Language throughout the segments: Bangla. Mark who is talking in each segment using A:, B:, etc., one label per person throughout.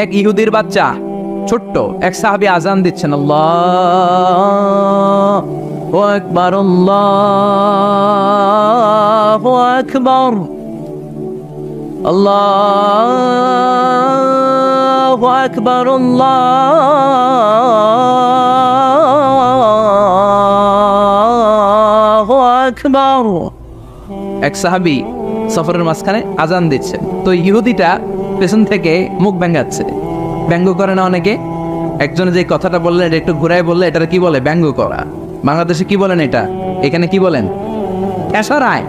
A: এক ইহুদির বাচ্চা ছোট্ট এক সাহাবী আজান দিচ্ছেন, আল্লাহু আকবার আল্লাহু আকবার আল্লাহু আকবার আল্লাহু আকবার। এক সাহাবী সফরের মাঝখানে আজান দিচ্ছে, তো ইহুদিটা পেছন থেকে মুখ ব্যাঙ্গাচ্ছে। ব্যঙ্গ করে না অনেকে? একজনে যে কথাটা বললেন এটা একটু ঘুরাই বললে এটার কি বলে? ব্যঙ্গ করা। বাংলাদেশে কি বলেন এটা? এখানে কি বলেন? ঠেসারায়।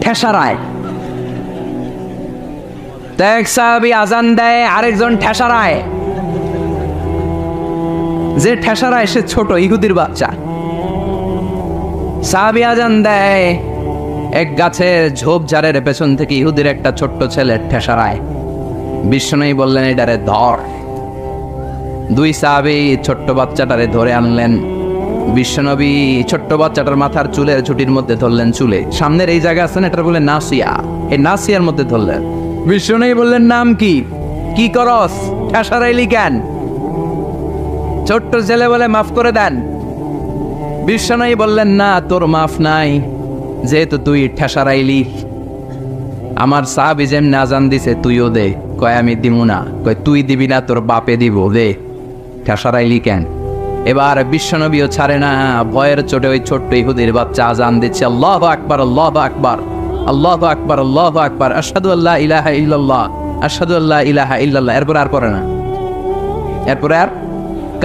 A: ঠেসারায়। এক সাহাবী আজান দেয়, আরেকজন ঠেসারায়। যে ঠেসারায় সে ছোট ইহুদির বাচ্চা। সাহাবী আজান দেয়, এক গাছের ঝোপঝাড়ের পেছন থেকে ইহুদির একটা ছোট্ট ছেলে ঠেসারায়। বিশ্বনবী বললেন এটারে ধর। দুই সাহাবী ছোট্ট বাচ্চাটারে ধরে আনলেন। বিশ্বনবী ছোট্ট বাচ্চাটার মাথার চুলের ঝুটির মধ্যে ধরলেন, চুলে সামনের এই জায়গা আছে না, এটা বলে নাসিয়া, এই নাসিয়ার মধ্যে ধরলেন। বিশ্বনবী বললেন নাম কি? কি করস? ঠেসারাইলি কেন? ছোট্ট ছেলে বলে মাফ করে দেন। বিশ্বনবী বললেন না, তোর মাফ নাই, যেহেতু তুই ঠেসারাইলি। আমার সাহাবী যেমনি আজান দিছে তুইও দে। কয় আমি দিমু না। কয় তুই দিবি না, তোর বাপে দিব, দে। ঠেসারাইলি কেন? এবার বিশ্বনবীও ছাড়ে না, ভয়ের চোটে ওই ছোট্ট ইহুদির বাচ্চা আজান দিচ্ছে, আল্লাহু আকবার আল্লাহু আকবার আল্লাহু আকবার আল্লাহু আকবার আশহাদু আল্লা ইলাহা ইল্লাল্লাহ আশহাদু আল্লা ইলাহা ইল্লাল্লাহ। এরপর আর পড়ে না, এরপরে আর,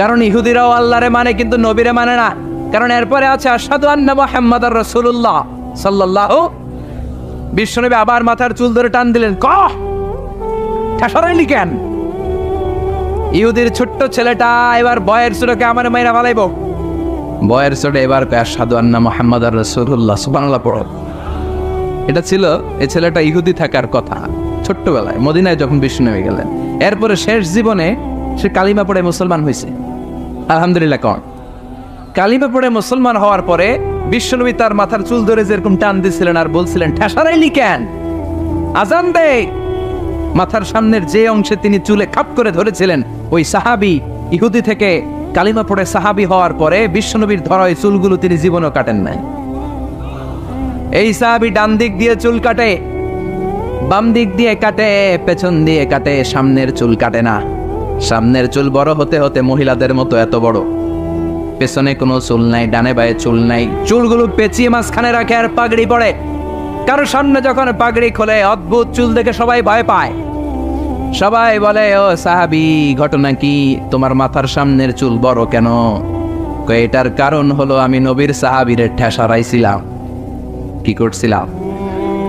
A: কারণ ইহুদিরাও আল্লাহরে মানে কিন্তু নবীরে মানে না। কারণ এরপরে আছে আশহাদু আন্না মুহাম্মাদার রাসূলুল্লাহ সাল্লাল্লাহু। বিশ্বনবী আবার মাথার চুল ধরে টান দিলেন, কহ ঠেসারাইলি কেন? ইহুদির ছোট্ট ছেলেটা এবার বয়ের চোটে আমার মাইরা ফালাইব। বয়ের চোটে এবার কয় আশহাদু আন্না মুহাম্মাদার রাসূলুল্লাহ, সুবহানাল্লাহ পড়ো। এটা ছিল এই ছেলেটা ইহুদি থাকার কথা ছোট্টবেলায় মদিনায় যখন বিশ্বনবী গেলেন। এরপরে শেষ জীবনে সে কালিমা পড়ে মুসলমান হয়েছে, আলহামদুলিল্লাহ। কন কালিমা পড়ে মুসলমান হওয়ার পরে বিশ্বনবী তার মাথার চুল ধরে যেরকম টান দিছিলেন আর বলছিলেন ঠেসারাইলি কেন? আজান দে। মাথার সামনের যে অংশে তিনি চুলে খাপ করে ধরেছিলেন, ওই সাহাবী ইহুদি থেকে কালিমা পড়ে সাহাবী হওয়ার পরে বিশ্বনবীর ধরা ওই চুলগুলো তিনি জীবনও কাটেন নাই। এই সাহাবী ডান দিক দিয়ে চুল কাটে, বাম দিক দিয়ে কাটে, পেছন দিয়ে কাটে, সামনের চুল কাটে না। সামনের চুল বড় হতে হতে মহিলাদের মতো এত বড়, পেছনে কোনো চুল নাই, ডানে বায়ে চুল নাই। চুলগুলো পেঁচিয়ে মাঝখানে রাখে আর পাগড়ি পরে। কারো সামনে যখন পাগড়ি খোলে অদ্ভুত চুল দেখে সবাই ভয় পায়। সবাই বলে, ও সাহাবী ঘটনা কি, তোমার মাথার সামনের চুল বড় কেন? এটার কারণ হলো আমি নবীর সাহাবীরে ঠেসারাইছিলাম। কি করছিলাম?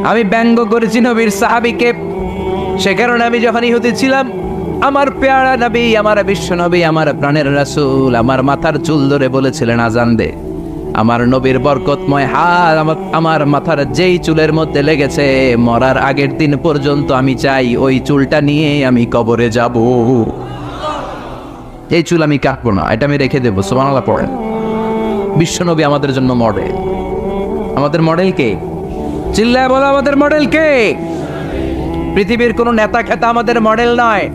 A: আমি ব্যঙ্গ করেছি নবীর সাহাবীকে। সে কারণে আমি যখন ইহুদি ছিলাম, আমার পেয়ারা নবী, আমার বিশ্ব নবী, আমার প্রাণের রাসূল আমার মাথার চুল ধরে বলেছিলেন আজান দে। আমার নবীর বরকতময় হাত আমার মাথার যেই চুলের মধ্যে লেগেছে, মরার আগের দিন পর্যন্ত আমি চাই ওই চুলটা নিয়ে আমি কবরে যাব। এই চুল আমি কাটবো না, এটা আমি রেখে দেবো। সুবহানাল্লাহ পড়েন। বিশ্ব নবী আমাদের জন্য মডেল। আমাদের মডেল কে? চিল্লায় বলো, আমাদের মডেল কে? পৃথিবীর কোন নেতা খেতা আমাদের মডেল নয়,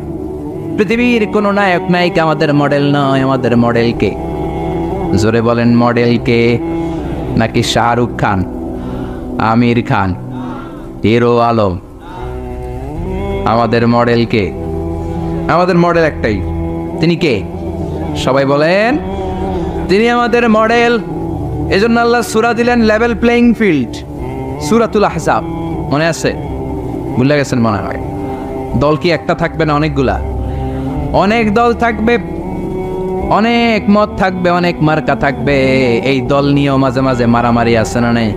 A: পৃথিবীর কোন নায়ক নায়িকা আমাদের মডেল নয়। আমাদের মডেল কে? জোরে বলেন, মডেল কে? নাকি শাহরুখ খান, আমির খান, হিরো আলম? আমাদের মডেল কে? আমাদের মডেল একটাই, তিনি কে? সবাই বলেন, তিনি আমাদের মডেল। এজন্য আল্লাহ সূরা দিলেন লেভেল প্লেইং ফিল্ড, সূরাতুল আহজাব। মনে আছে? ভুলে গেছেন মনে হয়। দল কি একটা থাকবে না অনেকগুলা? অনেক দল থাকবে, অনেক মত থাকবে, অনেক মার্কা থাকবে। এই দল নিয়েও মাঝে মাঝে মারামারি আছে না নেই?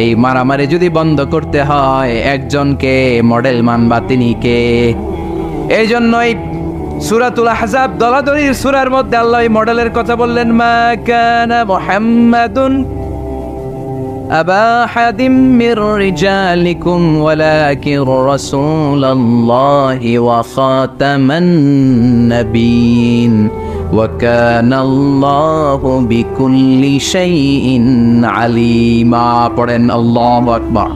A: এই মারামারি যদি বন্ধ করতে হয়, একজনকে মডেল মানবা, তিনি কে? এই জন্যই সূরাতুল আহজাব দলাদলির সূরার মধ্যে আল্লাহ এই মডেলের কথা বললেন, মা কানা মুহাম্মাদুন আবা আহাদিম মির রিজালিকুম ওয়ালাকিন রাসূলুল্লাহি ওয়া খাতামান নাবিয়্যিন ওয়া কানা আল্লাহু বিকুল্লি শাইইন আলিমা। পড়েন আল্লাহু আকবার।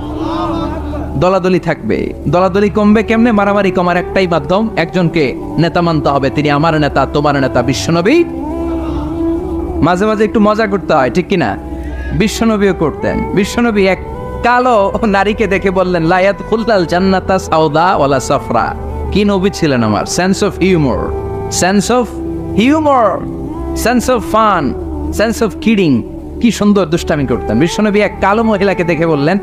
A: দলাদলি থাকবে। দলাদলি কমবে কেমনে? মারামারি কমার একটাই মাধ্যম, একজনকে নেতা মানতে হবে, তিনি আমার নেতা, তোমার নেতা বিশ্বনবী। মাঝে মাঝে একটু মজা করতে হয়, ঠিক কিনা? বিশ্বনবীও করতেন। বিশ্বনবী এক কালো নারীকে দেখে বললেন, লা ইয়াদখুলুল জান্নাতা সাওদা ওয়ালা সাফরা। কি নবী ছিলেন আমার! Sense of humour, sense of humour, sense of fun, sense of kidding. কি সুন্দর দুষ্টামি করতেন। বিশ্বনবী এক কালো মহিলাকে দেখে বললেন,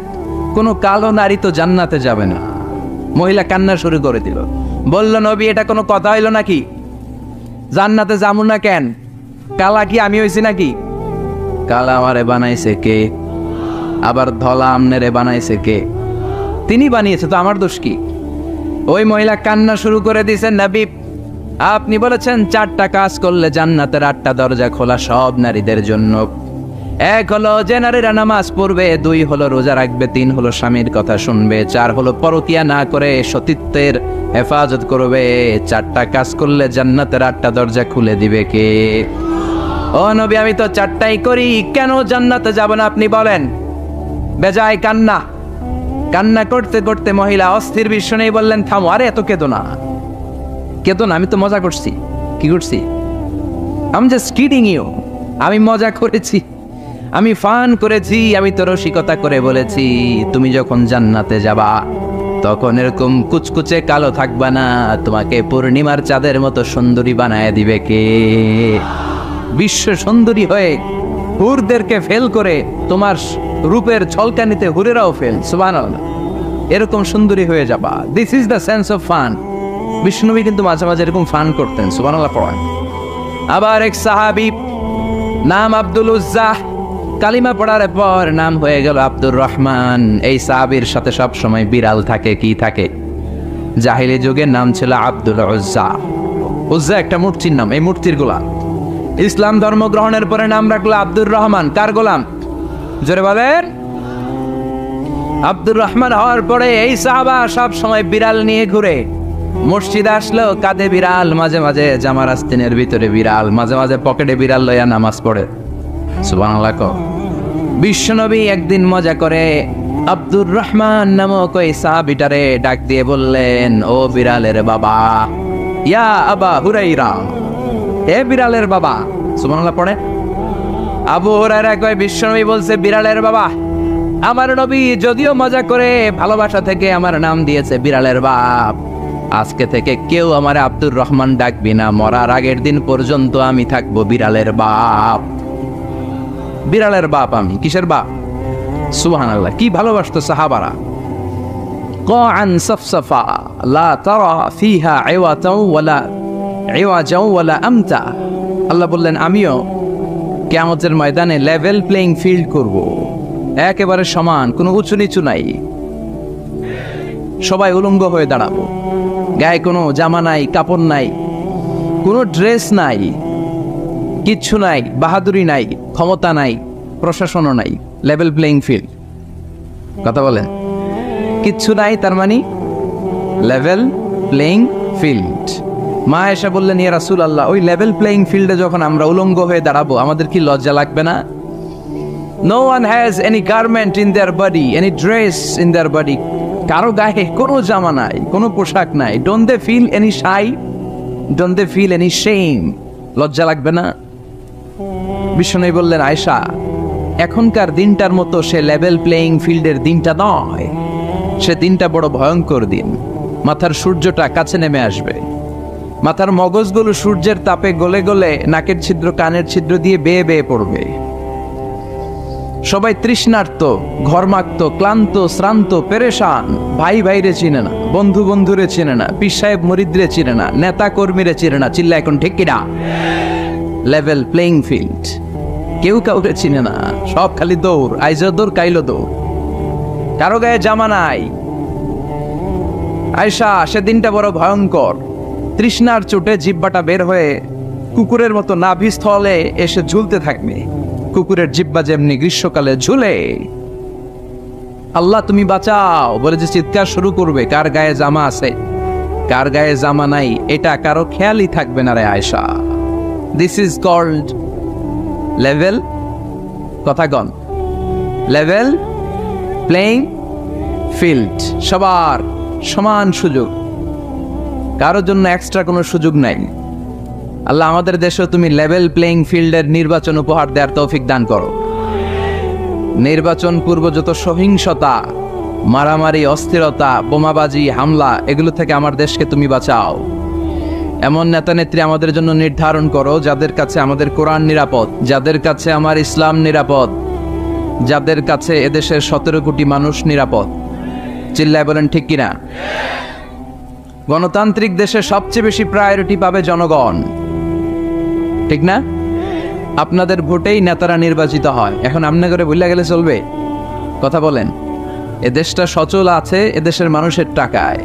A: কোনো কালো নারী তো জান্নাতে যাবে না। মহিলা কান্না শুরু করে দিল, বলল, নবী এটা কোনো কথা হইল নাকি? জান্নাতে যাবো না কেন? কালা কি আমি হইছি নাকি? কালা আমারে বানাইছে কে? আবার ধলা আমনেরে বানাইছে কে? তিনি বানিয়েছে, তো আমার দোষ কি? ওই মহিলা কান্না শুরু করে দিয়েছেন, নবী আপনি বলেছেন 4টা কাজ করলে জান্নাতের 8টা দরজা খোলা সব নারীদের জন্য। 1 হলো যে নারীরা নামাজ পড়বে, 2 হলো রোজা রাখবে, 3 হলো স্বামীর কথা শুনবে, 4 হলো পরকিয়া না করে সতীত্বের হেফাজত করবে। 4টা কাজ করলে জান্নাতের 8টা দরজা খুলে দিবে কে? ও নবী আমি তো 4টাই করি, কেন জান্নাতে যাব না আপনি বলেন? বেজায় কান্না, কান্না করতে করতে মহিলা অস্থির। বিশ্ব নেই বললেন, থামো, আরে এত কেঁদো না, কেঁদো না, আমি তো মজা করছি। কি করছি? I am just kidding you. আমি মজা করেছি, আমি ফান করেছি, আমি তো রসিকতা করে বলেছি তুমি যখন জান্নাতে যাবা তখন এরকম কুচকুচে কালো থাকবা না, তোমাকে পূর্ণিমার চাঁদের মতো সুন্দরী বানায় দিবে কে? বিশ্ব সুন্দরী হয়ে হুরদেরকে ফেল করে তোমার রূপের ছলকানিতে হুরেরাও ফেল। সুবহানাল্লাহ, এরকম সুন্দরী হয়ে যাবা। This is the sense of fun. বিষ্ণুনবী কিন্তু মাঝে মাঝে এরকম ফান করতেন। সুবহানাল্লাহ পড়েন। আবার এক সাহাবী নাম আব্দুল উজ্জাহ, কালিমা পড়ার পর নাম হয়ে গেল আব্দুর রহমান। এই সাহাবীর সাথে সব সময় বিড়াল থাকে। কি থাকে? জাহিলি যুগের নাম ছিল আব্দুল উজ্জা। উজ্জা একটা মূর্তির নাম, এই মূর্তির গোলাম। ইসলাম ধর্ম গ্রহণের পরে নাম রাখলো আব্দুর রহমান। কার গোলাম? জোরে বলেন। আব্দুর রহমান হওয়ার পরে এই সাহাবা সব সময় বিড়াল নিয়ে ঘুরে। মসজিদে আসলো কাঁধে বিড়াল, মাঝে মাঝে জামার আস্তিনের ভিতরে বিড়াল, মাঝে মাঝে পকেটে বিড়াল লইয়া নামাজ পড়ে। সুবহানাল্লাহ। বিশ্বনবী একদিন মজা করে আব্দুর রহমান নামক ওই সাহাবীটারে ডাক দিয়ে বললেন, ও বিড়ালের বাবা, ইয়া আবা হুরাইরা, এ বিড়ালের বাবা। সুবহানাল্লাহ পড়ে। আবু হুরায়রা কয়, বিশ্বনবী বলছে বিড়ালের বাবা। আমার নবী যদিও মজা করে ভালোবাসা থেকে আমার নাম দিয়েছে বিড়ালের বাপ, আজকে থেকে কেউ আমার আব্দুর রহমান ডাকবি না, মরার আগের দিন পর্যন্ত আমি থাকবো বিড়ালের বাপ। বিড়ালের বাপ আমি। কিসের বাপ? সুবহানাল্লাহ। কি ভালোবাসতো সাহাবারা। কাআন সাফসাফা লা তারা ফিহা ইওয়াজাও ওয়ালা আমতা। আল্লাহ বললেন, আমিও কিয়ামতের ময়দানে লেভেল প্লেইং ফিল্ড করব, একেবারে সমান, কোনো উঁচু নিচু নাই। সবাই উলঙ্গ হয়ে দাঁড়াবো, গায়ে কোনো জামা নাই, কাপড় নাই, কোনো ড্রেস নাই, কিচ্ছু নাই, বাহাদুরি নাই, ক্ষমতা নাই, প্রশাসনও নাই। Level playing field. কথা বলেন। কিচ্ছু নাই তার মানে লেভেল প্লেইং ফিল্ড। মা এসে বললেন, ইয়া রাসূলুল্লাহ, ওই লেভেল প্লেইং ফিল্ডে যখন আমরা উলঙ্গ হয়ে দাঁড়াবো আমাদের কি লজ্জা লাগবে না? No one has any garment in their body, any dress in their body. কারো গায়ে কোনো জামা নাই, কোনো পোশাক নাই। Don't they feel any shy? Don't they feel any shame? লজ্জা লাগবে না? বিষ্ণু বললেন, আয়েশা, এখনকার দিনটার মতো সে লেভেল প্লেইং ফিল্ডের দিনটা নয়, সে দিনটা বড় ভয়ঙ্কর দিন। মাথার সূর্যটা কাছে নেমে আসবে, মাথার মগজগুলো সূর্যের তাপে গলে গলে নাকের ছিদ্র কানের ছিদ্র দিয়ে বেয়ে বেয়ে পড়বে। সবাই তৃষ্ণার্ত, ঘর্মাক্ত, ক্লান্ত, শ্রান্ত, পেরেশান। ভাই ভাইরে চিনে না, বন্ধু বন্ধুরে চিনে না, পীর সাহেব মুরিদরে চিনে না, নেতা কর্মীরে চিনে না। চিল্লা এখন ঠিক কিনা? Level playing field. কেউ কাউকে চিনে না, সব খালি দৌড়, আইজো দৌড়, কাইলো দৌড়, কারো গায়ে জামা নাই। আয়েশা, সেদিনটা বড় ভয়ঙ্কর। তৃষ্ণার চোটে জিহ্বাটা বের হয়ে কুকুরের মতো নাভিস্থলে এসে ঝুলতে থাকবে। কুকুরের জিহ্বা যেমনি গ্রীষ্মকালে ঝুলে, আল্লাহ তুমি বাঁচাও বলে যে চিৎকার শুরু করবে। কার গায়ে জামা আছে, কার গায়ে জামা নাই, এটা কারো খেয়ালই থাকবে না রে Ayesha. This is called level, কথা গন, লেভেল প্লেইং ফিল্ড, সবার সমান সুযোগ, কারোর জন্য এক্সট্রা কোনো সুযোগ নাই। আল্লাহ আমাদের দেশেও তুমি লেভেল প্লেইং ফিল্ডের নির্বাচন উপহার দেওয়ার তৌফিক দান করো। নির্বাচন পূর্ব যত সহিংসতা, মারামারি, অস্থিরতা, বোমাবাজি, হামলা, এগুলো থেকে আমার দেশকে তুমি বাঁচাও। এমন নেতা নেত্রী আমাদের জন্য নির্ধারণ করো যাদের কাছে আমাদের কোরআন নিরাপদ, যাদের কাছে আমার ইসলাম নিরাপদ, যাদের কাছে এদেশের 17 কোটি মানুষ নিরাপদ। চিল্লায় বলেন ঠিক কিনা? গণতান্ত্রিক দেশে সবচেয়ে বেশি প্রায়োরিটি পাবে জনগণ, ঠিক না? আপনাদের ভোটেই নেতারা নির্বাচিত হয়। এখন আমনে করে ভুলে গেলে চলবে? কথা বলেন। এ দেশটা সচল আছে এদেশের মানুষের টাকায়।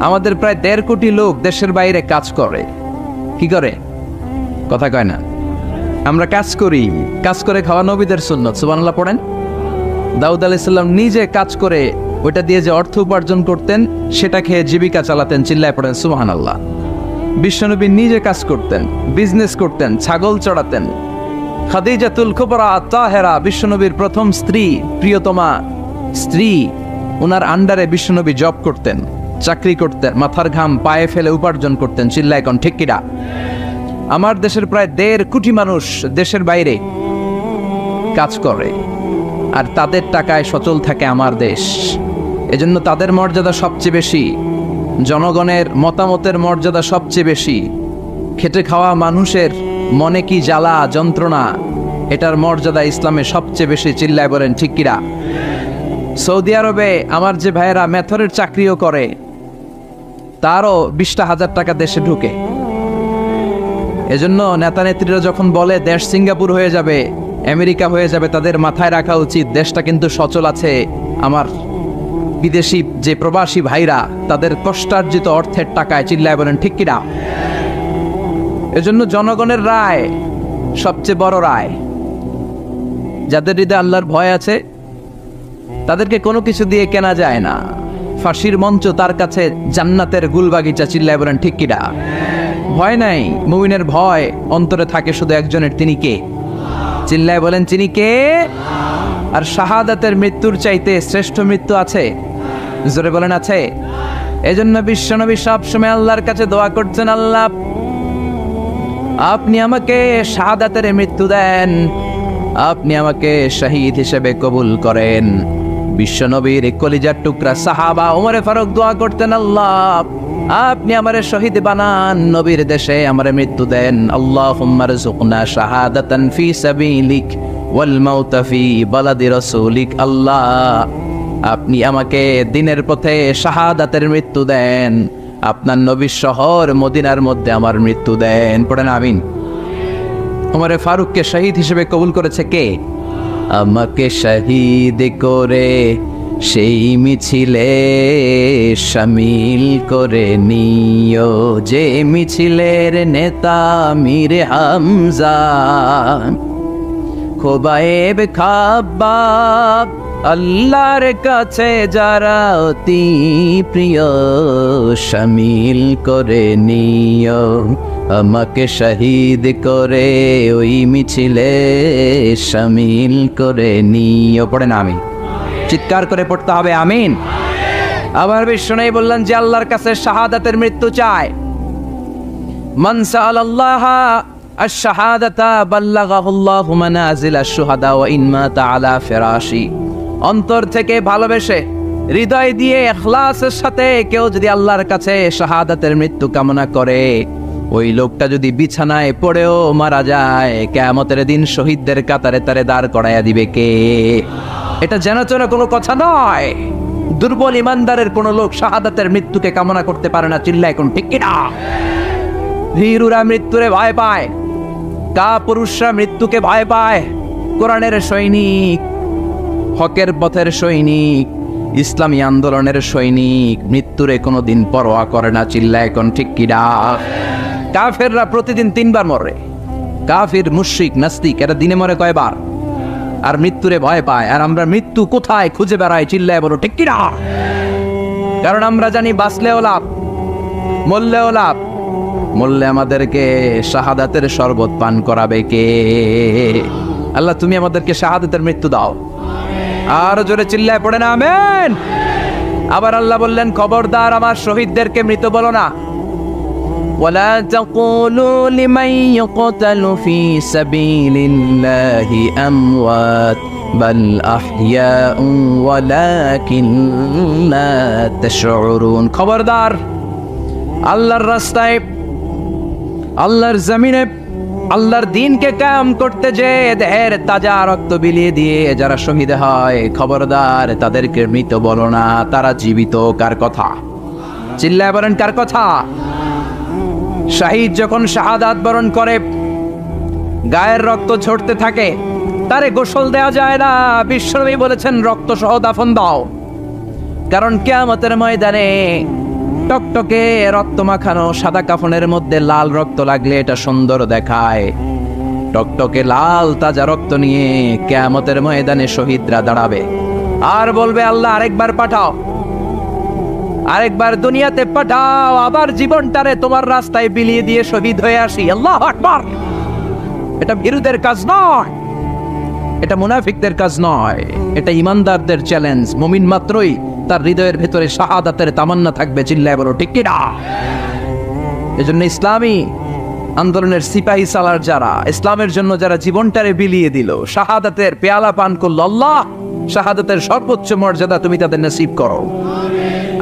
A: আমাদের প্রায় 1.5 কোটি লোক দেশের বাইরে কাজ করে। কি করে? কথা কয় না। আমরা কাজ করি, কাজ করে খাওয়া নবীদের সুন্নত। সুবহানাল্লাহ পড়েন। দাউদ আলাইহিস সালাম নিজে কাজ করে ওইটা দিয়ে যে অর্থ উপার্জন করতেন সেটা খেয়ে জীবিকা চালাতেন। চিল্লায় পড়েন সুবহানাল্লাহ। বিশ্বনবী নিজে কাজ করতেন, বিজনেস করতেন, ছাগল চড়াতেন। খাদিজাতুল কুবরা তাহেরা, বিশ্বনবীর প্রথম স্ত্রী, প্রিয়তমা স্ত্রী, ওনার আন্ডারে বিশ্বনবী জব করতেন, চাকরি করতেন, মাথার ঘাম পায়ে ফেলে উপার্জন করতেন। চিল্লায় কোন ঠিক কিনা? আমার দেশের প্রায় 1.5 কোটি মানুষ দেশের বাইরে কাজ করে, আর তাদের টাকায় সচল থাকে আমার দেশ। এজন্য তাদের মর্যাদা সবচেয়ে বেশি, জনগণের মতামতের মর্যাদা সবচেয়ে বেশি। খেটে খাওয়া মানুষের মনে কি জ্বালা যন্ত্রণা, এটার মর্যাদা ইসলামে সবচেয়ে বেশি। চিল্লায় বলেন ঠিক কিনা? সৌদি আরবে আমার যে ভাইয়েরা মেথরের চাকরিও করে, তারও 20,000 টাকা দেশে ঢুকে। এজন্য নেতা নেত্রীরা যখন বলে দেশ সিঙ্গাপুর হয়ে যাবে, আমেরিকা হয়ে যাবে, তাদের মাথায় রাখা উচিত দেশটা কিন্তু সচল আছে। আমার বিদেশি যে প্রবাসী ভাইরা তাদের কষ্টার্জিত অর্থের টাকায়। চিল্লায় বলেন ঠিক কিনা? এজন্য জনগণের রায় সবচেয়ে বড় রায়। যাদের হৃদয়ে আল্লাহর ভয় আছে তাদেরকে কোনো কিছু দিয়ে কেনা যায় না। ফাঁসির মঞ্চ তার কাছে জান্নাতের গুলবাগিচা। চিল্লায় বলেন ঠিক কিনা? ভয় নাই। মুমিনের ভয় অন্তরে থাকে শুধু একজনের, তিনি কে? চিল্লায় বলেন তিনি কে? আর শাহাদাতের মৃত্যুর চাইতে শ্রেষ্ঠ মৃত্যু আছে? জোরে বলেন আছে? এজন্য বিশ্বনবী সবসময় আল্লাহর কাছে দোয়া করছেন, আল্লাহ আপনি আমাকে শাহাদাতের মৃত্যু দেন, আপনি আমাকে শহীদ হিসেবে কবুল করেন। বিশ্বনবীর কলিজার টুকরা সাহাবা ওমরে ফারুক দোয়া করতেন, আল্লাহ আপনি আমারে শহীদ বানান, নবীর দেশে আমারে মৃত্যু দেন। আল্লাহুম্মা রযুকনা শাহাদাতান ফি সাবিলিক ওয়াল মাউতা ফি বালাদি রাসূলিক। আল্লাহ আপনি আমাকে দিনের পথে শাহাদাতের মৃত্যু দেন, আপনার নবীর শহর মদিনার মধ্যে আমার মৃত্যু দেন। পড়েন আমিন। ওমরে ফারুককে শহীদ হিসেবে কবুল করেছে কে? আমাকে শহীদ করে সেই মিছিলে শামিল করে নিও, যে মিছিলের নেতা মীর হামজা, খোবায়েব খাব্বাব, আল্লাহর কাছে যারা অতি প্রিয়, শামিল করে নিও আমাকে শহীদ করে ওই মিছিলে শামিল করে নিও। পড়েন আমিন। চিৎকার করে পড়তে হবে আমিন। আবার বিষ্ণু বললেন যে আল্লাহর কাছে শাহাদাতের মৃত্যু চায়, মান সাআলাল্লাহ আশ-শাহাদাতা বাল্লাগাহুল্লাহু মানাজিল আশ-শুহাদা ওয়া ইন মাতা আলা ফিরাশি। অন্তর থেকে ভালোবেসে হৃদয় দিয়ে ইখলাসের সাথে কেউ যদি আল্লাহর কাছে শাহাদাতের মৃত্যু কামনা করে, ওই লোকটা যদি বিছানায় পড়েও মারা যায়, কিয়ামতের দিন শহীদদের কাতারে তারে দাঁড় করাইয়া দিবে কে? এটা যেন কোনো কথা নয়। দুর্বল ইমানদারের কোন লোক শাহাদাতের মৃত্যুকে কামনা করতে পারে না। চিল্লায় কোন ঠিক কিনা? ভীরুরা মৃত্যুরে ভয় পায়, কাপুরুষরা মৃত্যুকে ভয় পায়। কোরআনের সৈনিক, হকের পথের সৈনিক, ইসলামী আন্দোলনের সৈনিক মৃত্যুরে কোনোদিন পরোয়া করে না। চিল্লায় কোন ঠিক কিনা? কাফেররা প্রতিদিন 3 বার মরে। কাফির, মুশরিক, নাস্তিক এরা দিনে মরে কয়বার? আর মৃত্যুরে ভয় পায়। আর আমরা মৃত্যু কোথায় খুঁজে বেড়াই? চিল্লায় বলো ঠিক কিনা? কারণ আমরা জানি বাঁচলেও লাভ, মরলেও লাভ। মরলে আমাদেরকে শাহাদাতের শরবত পান করাবে কে? আল্লাহ তুমি আমাদেরকে শাহাদাতের মৃত্যু দাও। আর জোরে চিল্লায় পড়ে না আমিন। আবার আল্লাহ বললেন, খবরদার আমার শহীদদেরকে মৃত বলো না। ولا تقولوا لمن يقتل في سبيل الله أموات بل أحياء ولكن لا تشعرون। খবরদার, আল্লাহর রাস্তায়, আল্লাহর জমিনে আল্লাহর দ্বীনকে কায়েম করতে যে দেহের তাজা রক্ত বিলিয়ে দিয়ে যারা শহীদ হয়, খবরদার তাদেরকে মৃত বলো না, তারা জীবিত। কার কথা? চিল্লায় বলেন, কার কথা? শহীদ যখন শাহাদাত বরণ করে, গায়ের রক্ত ঝরতে থাকে, তারে গোসল দেওয়া যায় না। বিশ্বনবী বলেছেন, রক্ত সহ দাফন দাও, কারণ কিয়ামতের ময়দানে টকটকে রক্ত মাখানো সাদা কাফনের মধ্যে লাল রক্ত লাগলে এটা সুন্দর দেখায়। টকটকে লাল তাজা রক্ত নিয়ে কিয়ামতের ময়দানে শহীদরা দাঁড়াবে আর বলবে, আল্লাহ আরেকবার পাঠাও, আরেকবার দুনিয়াতে পাঠাও, আবার জীবনটারে তোমার রাস্তায় বিলিয়ে দিয়ে শহীদ হয়ে আসি। আল্লাহু আকবার। এটা ভীরুদের কাজ নয়, এটা মুনাফিকদের কাজ নয়, এটা ইমানদারদের চ্যালেঞ্জ। মুমিন মাত্রই তার হৃদয়ের ভেতরে শাহাদাতের তামান্না থাকবে। চিল্লায় বলো ঠিক কি না? এজন্য ইসলামী আন্দোলনের সিপাহী সালার যারা, ইসলামের জন্য যারা জীবনটারে বিলিয়ে দিল, শাহাদাতের পেয়ালা পান করলো, আল্লাহ শাহাদাতের সর্বোচ্চ মর্যাদা তুমি তাদের নসিব করো।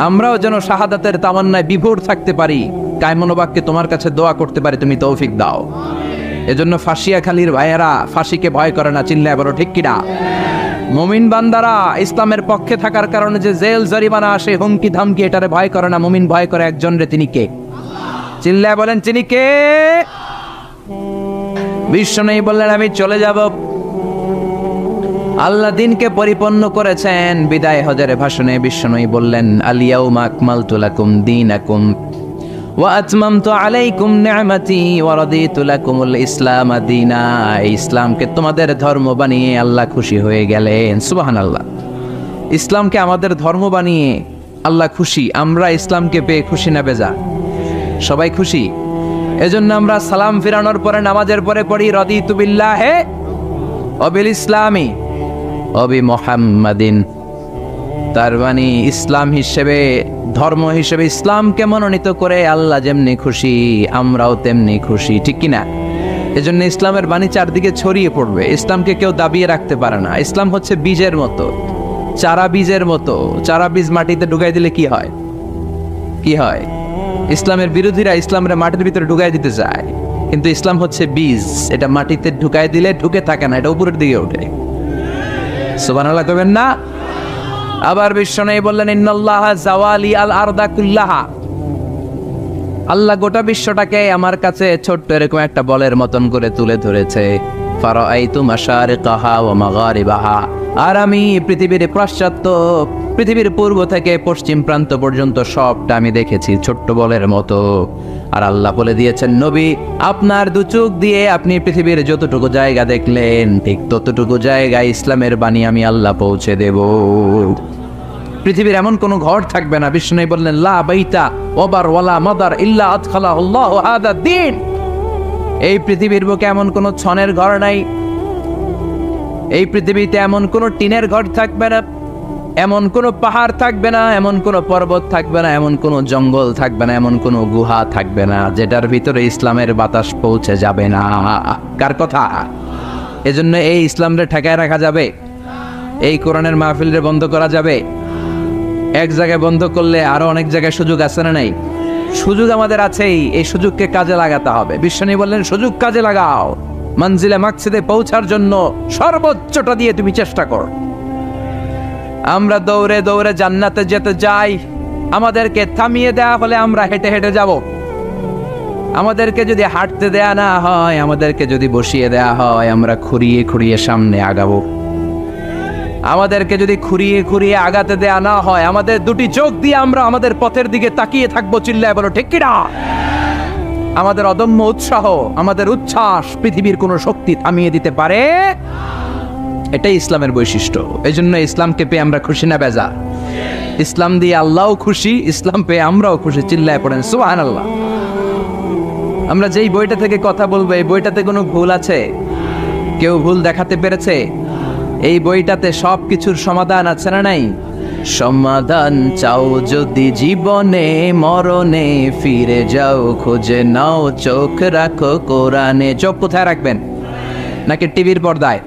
A: আমরাও যেন শাহাদাতের তামান্নায় বিভোর থাকতে পারি, কায়মনোবাক্যে তোমার কাছে দোয়া করতে পারি, তুমি তৌফিক দাও। এজন্য ফাঁসিয়াখালীর ভাইয়েরা ফাঁসিকে ভয় করে না। চিল্লায় বলো ঠিক কিনা? মুমিন বান্দারা ইসলামের পক্ষে থাকার কারণে যে জেল জরিমানা আসে, হুমকি ধামকি, এটারে ভয় করে না। মুমিন ভয় করে একজন রে, তিনি কে? চিল্লায় বলেন, তিনি কে? বিশ্বনবী বললেন, আমি চলে যাব। আল্লাহ দিনকে পরিপূর্ণ করেছেন। বিদায় হজের ভাষণে বিশ্বনবী বললেন, আল ইয়াউমা আকমালতু লাকুম দীনাকুম ওয়া আতমামতু আলাইকুম নি'মাতি ওয়া রাদিতু লাকুমুল ইসলাম দীনা। ইসলামকে তোমাদের ধর্ম বানিয়ে আল্লাহ খুশি হয়ে গেলেন। সুবহানাল্লাহ। ইসলামকে আমাদের ধর্ম বানিয়ে আল্লাহ খুশি। আমরা ইসলামকে পেয়ে খুশি না বেজা? সবাই খুশি। এজন্য আমরা সালাম ফিরানোর পরে নামাজের পরে পড়ি, রাদিতু বিল্লাহি ওয়া বিল ইসলামি ওয়া বি মুহাম্মাদিন। তার মানে ইসলাম হিসেবে, ধর্ম হিসেবে ইসলামকে মনোনীত করে আল্লাহ যেমনি খুশি, আমরাও তেমনি খুশি। ঠিক কিনা? এজন্য ইসলামের বাণী চারদিকে ছড়িয়ে পড়বে। ইসলামকে কেউ দাবিয়ে রাখতে পারে না। ইসলাম হচ্ছে বীজের মতো, চারা বীজের মতো। চারা বীজ মাটিতে ঢুকাই দিলে কি হয়? কি হয়? ইসলামের বিরোধীরা ইসলামের মাটির ভিতরে ঢুকাই দিতে চায়, কিন্তু ইসলাম হচ্ছে বীজ, এটা মাটিতে ঢুকাই দিলে ঢুকে থাকে না, এটা উপরের দিকে ওঠে। সুবহানাল্লাহ কইবেন না? আবার বিশ্বনবী বললেন, ইন্নাল্লাহা জাওয়ালি আল আরদা কুল্লাহা। আল্লাহ গোটা বিশ্বটাকে আমার কাছে ছোট্ট এরকম একটা বলের মতন করে তুলে ধরেছে। ফারাআইতু মাশারিকাহা ওয়া মাগারিবাহা। আর আমি পৃথিবীর পাশ্চাত্য, পৃথিবীর পূর্ব থেকে পশ্চিম প্রান্ত পর্যন্ত সবটা আমি দেখেছি ছোট্ট বলের মতো। আর আল্লাহ বলে দিয়েছেন, নবী আপনার দু চোখ দিয়ে আপনি পৃথিবীর যতটুকু জায়গা দেখলেন, ঠিক ততটুকু জায়গায় ইসলামের বাণী আমি আল্লাহ পৌঁছে দেব। পৃথিবীর এমন কোন ঘর থাকবে না, বিষ্ণু বললেন, লা বাইতা ওয়াবার ওয়ালা মাদার ইল্লা আদখালাহুল্লাহু হাদা দ্বীন। এই পৃথিবীর বুকে এমন কোন ছনের ঘর নাই, এই পৃথিবীতে এমন কোন টিনের ঘর থাকবে না, এমন কোন পাহাড় থাকবে না, এমন কোন পর্বত থাকবে না, এমন কোন জঙ্গল থাকবে না, এমন কোন গুহা থাকবে না যেটার ভিতরে ইসলামের বাতাস পৌঁছে যাবে না। কার কথা? এজন্য এই ইসলামরে ঠেকায় রাখা যাবে? এই কোরআনের মাহফিলরে বন্ধ করা যাবে? এক জায়গায় বন্ধ করলে আরো অনেক জায়গায় সুযোগ আছে না নাই? সুযোগ আমাদের আছেই, এই সুযোগকে কাজে লাগাতে হবে। বিশ্বনবী বললেন, সুযোগ কাজে লাগাও, মঞ্জিলে মাকসিদে পৌঁছার জন্য সর্বোচ্চটা দিয়ে তুমি চেষ্টা করো। আমরা দৌড়ে দৌড়ে জান্নাতে যেতে যাই, আমাদেরকে থামিয়ে দেয়া হলে আমরা হেঁটে হেঁটে যাব। আমাদেরকে যদি হাঁটতে দেয়া না হয়, আমাদেরকে যদি বসিয়ে দেয়া হয়, আমরা খুঁড়িয়ে খুঁড়িয়ে সামনে আগাবো। আমাদেরকে যদি খুঁড়িয়ে খুঁড়িয়ে আগাতে দেয়া না হয়, আমাদের দুটি চোখ দিয়ে আমরা আমাদের পথের দিকে তাকিয়ে থাকবো। চিল্লায় বলো ঠিক কিনা? আমাদের অদম্য উৎসাহ, আমাদের উচ্ছ্বাস পৃথিবীর কোন শক্তি থামিয়ে দিতে পারে? এটাই ইসলামের বৈশিষ্ট্য। এই জন্য ইসলামকে পেয়ে আমরা খুশি না বেজা? ইসলাম দিয়ে আল্লাহও খুশি, ইসলাম পেয়ে আমরাও খুশি। চিল্লায় পড়েন সুবহানাল্লাহ। আমরা যেই বইটা থেকে কথা বলবো, এই বইটাতে কোনো ভুল আছে? কেউ ভুল দেখাতে পেরেছে? এই বইটাতে সব কিছুর সমাধান আছে না নাই? সমাধান চাও যদি জীবনে মরণে, ফিরে যাও খুঁজে নাও চোখ রাখো কোরআনে। চোখ কোথায় রাখবেন? নাকি টিভির পর্দায়,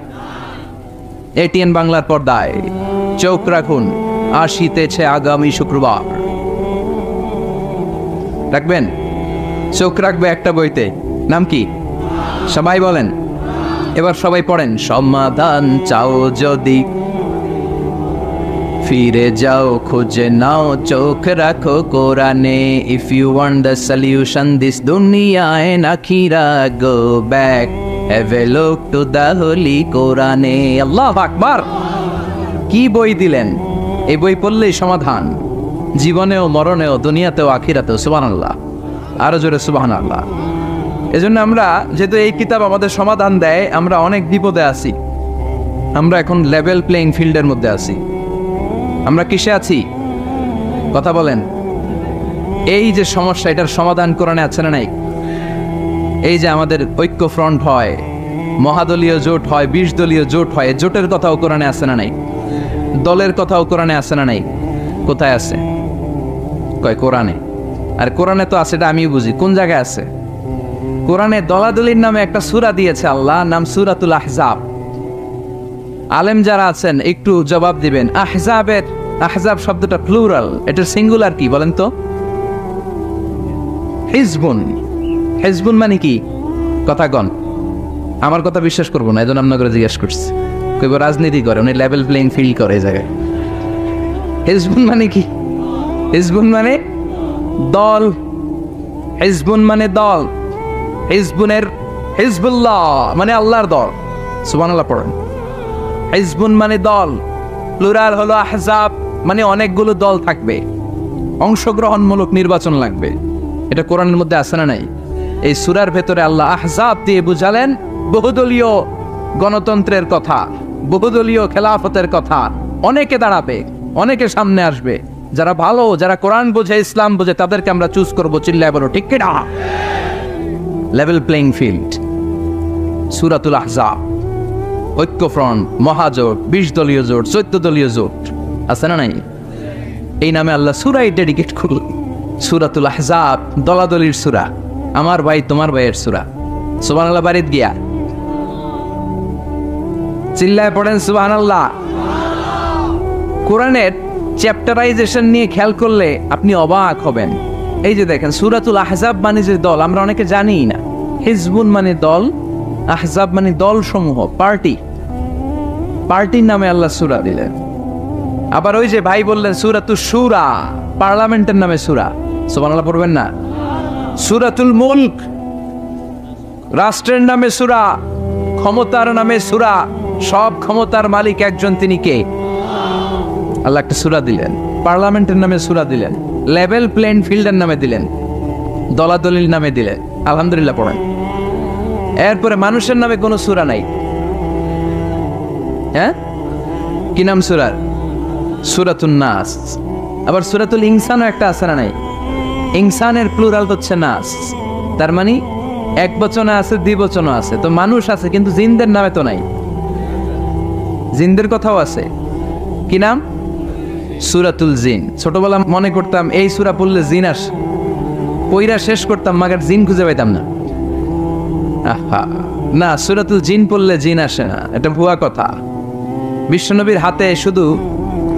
A: এটিএন বাংলার পর্দায়? চোখ রাখুন, আসিতেছে আগামী শুক্রবার। রাখবেন? চোখ রাখবে একটা বইতে, নাম কি? সবাই বলেন, এবার সবাই পড়েন। সমাধান চাও যদি ফিরে যাও খুঁজে নাও চোখ রাখো কোরআনে। If you want the solution this দুনিয়া এন্ড আখিরা, go back have a look to the holy কোরআনে। আল্লাহু আকবার! কি বই দিলেন! এই বই পড়লেই সমাধান, জীবনেও মরণেও দুনিয়াতেও আখিরাতেও। সুবহানাল্লাহ! আরো জোরে সুবহানাল্লাহ! এজন্য আমরা, যেহেতু এই কিতাব আমাদের সমাধান দেয়, আমরা অনেক বিপদে আছি। আমরা এখন লেভেল প্লেইং ফিল্ডের মধ্যে আছি। আমরা কিসে আছি? কথা বলেন। এই যে সমস্যা, এটার সমাধান কোরআনে আছে না নাই? এই যে আমাদের ঐক্য ফ্রন্ট হয়, মহাদলীয় জোট হয়, 20 দলীয় জোট হয়, জোটের কথাও কোরআনে আছে না নাই? দলের কথাও কোরআনে আছে না নাই? কোথায় আছে? কয় কোরআনে। আর কোরআনে তো আছে, এটা আমিও বুঝি। কোন জায়গায় আছে? কোরআনে দলাদলির নামে একটা সূরা দিয়েছে আল্লাহ, নাম সূরাতুল আহজাব। আলেম যারা আছেন একটু জবাব দিবেন। আহজাব শব্দটা প্লুরাল, এটার সিঙ্গুলার কি বলেন তো? হিজবুন। হিজবুন মানে কি? কথা কন। আমার কথা বিশ্বাস করবো না, এজন্য আপনাকে জিজ্ঞেস করছি। কইব রাজনীতি করে, উনি লেভেল প্লেইং ফিল্ড করে এই জায়গায়। হিজবুন মানে কি? হিজবুন মানে দল। হিজবুন মানে দল। হিজবুল্লাহ মানে আল্লাহর দল। সুবহানাল্লাহ পড়েন। হিজবুন মানে দল, প্লুরাল হলো আহজাব, মানে অনেকগুলো দল থাকবে, অংশগ্রহণমূলক নির্বাচন লাগবে। এটা কোরআনের মধ্যে আছে না নাই? এই সূরার ভেতরে আল্লাহ আহজাব দিয়ে বুঝালেন বহুদলীয় গণতন্ত্রের কথা, বহুদলীয় খেলাফতের কথা। অনেকে দাঁড়াবে, অনেকে সামনে আসবে। যারা ভালো, যারা কোরআন বোঝে, ইসলাম বোঝে, তাদেরকে আমরা চুজ করবো। চিল্লায় বলো ঠিক কিনা? Level playing field. সূরাতুল আহজাব, ঐক্যফ্রন্ট, মহাজোট, 20 দলীয় জোট, 14 দলীয় জোট আছে না নাই? এই নামে আল্লাহ সূরাই ডেডিকেট করল। সূরাতুল আহজাব দলাদলির সূরা, আমার ভাই তোমার ভাইয়ের সূরা। সুবহানাল্লাহ বাড়িতে গিয়া চিল্লায় পড়েন সুবহানাল্লাহ। কোরআনের চ্যাপ্টারাইজেশন নিয়ে খেয়াল করলে আপনি অবাক হবেন। এই যে দেখেন, সূরাতুল আহজাব মানে যে দল, আমরা অনেকে জানি না। হিজবুন মানে দল, আহজাব মানে দল সমূহ, পার্টি। পার্টির নামে আল্লাহ সূরা দিলেন। আবার ওই যে ভাই বললেন সূরাতুশ শুরা, পার্লামেন্টের নামে সূরা। সুবহানাল্লাহ পড়বেন না? সূরাতুল মুলক, রাষ্ট্রের নামে সূরা, ক্ষমতার নামে সূরা। সব ক্ষমতার মালিক একজন, তিনি কে? আল্লাহ একটা সূরা দিলেন। পার্লামেন্টের নামে সূরা দিলেন, লেভেল প্লেইং ফিল্ডের নামে দিলেন, দলাদলির নামে দিলেন। আলহামদুলিল্লাহ পড়েন। এরপরে মানুষের নামে কোনো সূরা নাই। হ্যাঁ, কি নাম সূরার? সূরাতুন নাস। আবার সূরাতুল ইনসানও একটা আছে না নাই? ইনসানের প্লুরাল হচ্ছে নাস, তার মানে এক বচনে আছে, দ্বিবচনও আছে। তো মানুষ আছে, কিন্তু জিনদের নামে তো নাই। জিনদের কথাও আছে। কি নাম? সূরাতুল জিন। ছোটবেলা মনে করতাম এই সূরা পড়লে জিন আসে, পইরা শেষ করতাম, মাগার জিন খুঁজে পাইতাম না। না, সূরাতুল জিন পড়লে জিন আসে না, এটা ভুয়া কথা। বিশ্বনবীর হাতে শুধু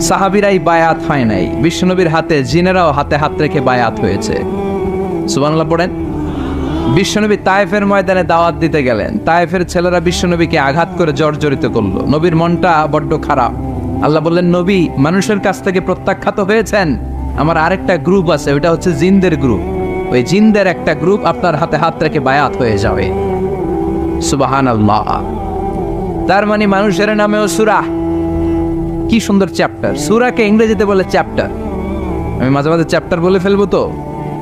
A: সাহাবীরাই বায়াত হয় নাই, বিশ্বনবীর হাতে জিনেরাও হাতে হাত রেখে বায়াত হয়েছে। সুবহানাল্লাহ পড়েন। বিশ্বনবী তায়েফের ময়দানে দাওয়াত দিতে গেলেন, তায়েফের ছেলেরা বিশ্বনবীকে আঘাত করে জর্জরিত করলো। নবীর মনটা বড্ড খারাপ। আল্লাহ বললেন, নবী মানুষের কাছ থেকে প্রত্যাখ্যাত হয়েছেন, আমার আরেকটা গ্রুপ আছে, ওইটা হচ্ছে জিনদের গ্রুপ। ওই জিনদের একটা গ্রুপ আপনার হাতে হাত রেখে বায়াত হয়ে যাবে। সুবহানাল্লাহ। তার মানে মানুষের নামেও সূরা। কি সুন্দর চ্যাপ্টার। সূরাকে ইংরেজিতে বলে চ্যাপ্টার। আমি মাঝে মাঝে চ্যাপ্টার বলে ফেলবো, তো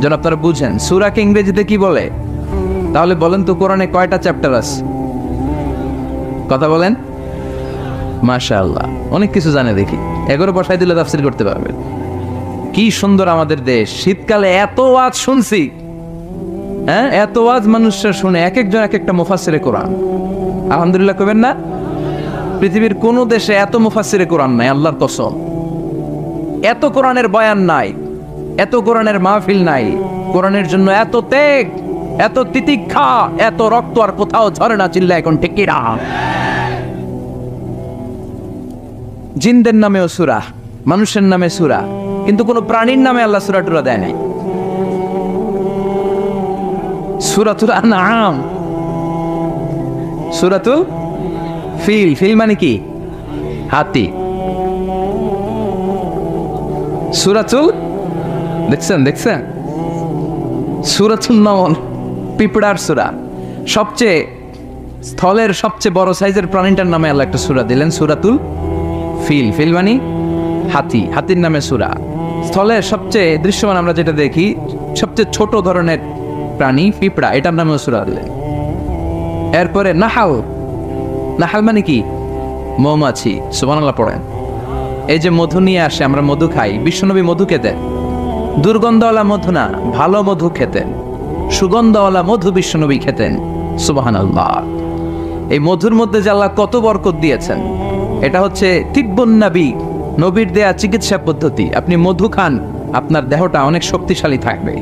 A: যেন আপনারা বুঝেন সূরাকে ইংরেজিতে কি বলে। তাহলে বলেন তো, কোরআনে কয়টা চ্যাপ্টার আছে? কথা বলেন। মাশাআল্লাহ, অনেক কিছু জানে দেখি। 11 বসাই দিলে তাফসীর করতে পারবে। কি সুন্দর আমাদের দেশ। শীতকালে এত ওয়াজ শুনছি, হ্যাঁ, এত ওয়াজ মানুষরা শুনে, এক একজন এক একটা মুফাসসিরে কোরআন। আলহামদুলিল্লাহ কবেন না? পৃথিবীর কোন দেশে এত মুফাসসিরে কোরআন নাই, আল্লাহর কসম। এত কোরআনের বয়ান নাই, এত কোরআনের মাহফিল নাই, কোরআনের জন্য এত ত্যাগ, এত তিতিক্ষা, এত রক্ত আর কোথাও ঝরে না। চিল্লা এখন ঠিক কিনা? জিনদের নামেও সূরা, মানুষের নামে সূরা, কিন্তু কোন প্রাণীর নামে আল্লাহ সূরা টুরা দেয় নাই। সূরাতুল আনআম, সূরাতুল ফিল, ফিল মানে কি? হাতি। সূরাতুল, দেখছেন সূরাতুল নমল, পিঁপড়ার সূরা। সবচেয়ে স্থলের সবচেয়ে বড় সাইজের প্রাণীটার নামে আল্লাহ একটা সূরা দিলেন, সূরাতুল ফিল। ফিল মানে হাতি, হাতির নামে সূরা। স্থলের সবচেয়ে দৃশ্যমান আমরা যেটা দেখি, সবচেয়ে ছোট ধরনের প্রাণী পিঁপড়া, এটার নামেও সূরা দিলেন। এরপরে নাহাল, নাহাল মানে কি? মৌমাছি। সুবহানাল্লাহ পড়েন। এই যে মধু নিয়ে আসে, আমরা মধু খাই, বিশ্বনবী মধু খেতেন। দুর্গন্ধওয়ালা মধু না, ভালো মধু খেতেন। সুগন্ধওয়ালা মধু বিশ্বনবী খেতেন। সুবহানাল্লাহ। এই মধুর মধ্যে যে আল্লাহ কত বরকত দিয়েছেন, এটা হচ্ছে তিব্বুন নবী, নবীর দেয়া চিকিৎসা পদ্ধতি। আপনি মধু খান, আপনার দেহটা অনেক শক্তিশালী থাকবে।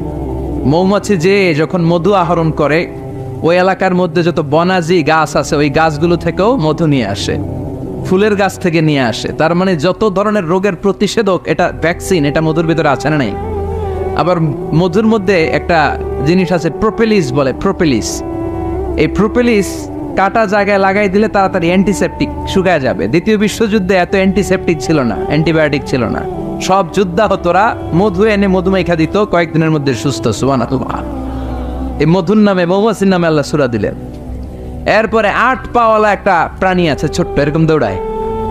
A: মৌমাছি যে যখন মধু আহরণ করে, ওই এলাকার মধ্যে যত বনাজি গাছ আছে, ওই গাছগুলো থেকেও মধু নিয়ে আসে, ফুলের গাছ থেকে নিয়ে আসে। তার মানে যত ধরনের রোগের প্রতিষেধক, এটা ভ্যাকসিন, এটা মধুর ভিতরে আছে না নাই? আবার মধুর মধ্যে একটা জিনিস আছে, প্রোপেলিস বলে, প্রোপেলিস। এই প্রোপেলিস কাটা জায়গায় লাগাই দিলে তাড়াতাড়ি অ্যান্টিসেপটিক, শুকায় যাবে। দ্বিতীয় বিশ্বযুদ্ধে এত অ্যান্টিসেপটিক ছিল না, অ্যান্টিবায়োটিক ছিল না। সব যুদ্ধাহতরা মধু এনে মধুমাইখা দিত, কয়েকদিনের মধ্যে সুস্থ। সুবহানাল্লাহ। এই মধুর নামে, মৌমাছির নামে আল্লাহ সূরা দিলেন। এরপরে 8 পাওয়ালা একটা প্রাণী আছে, ছোট্ট, এরকম দৌড়ায়,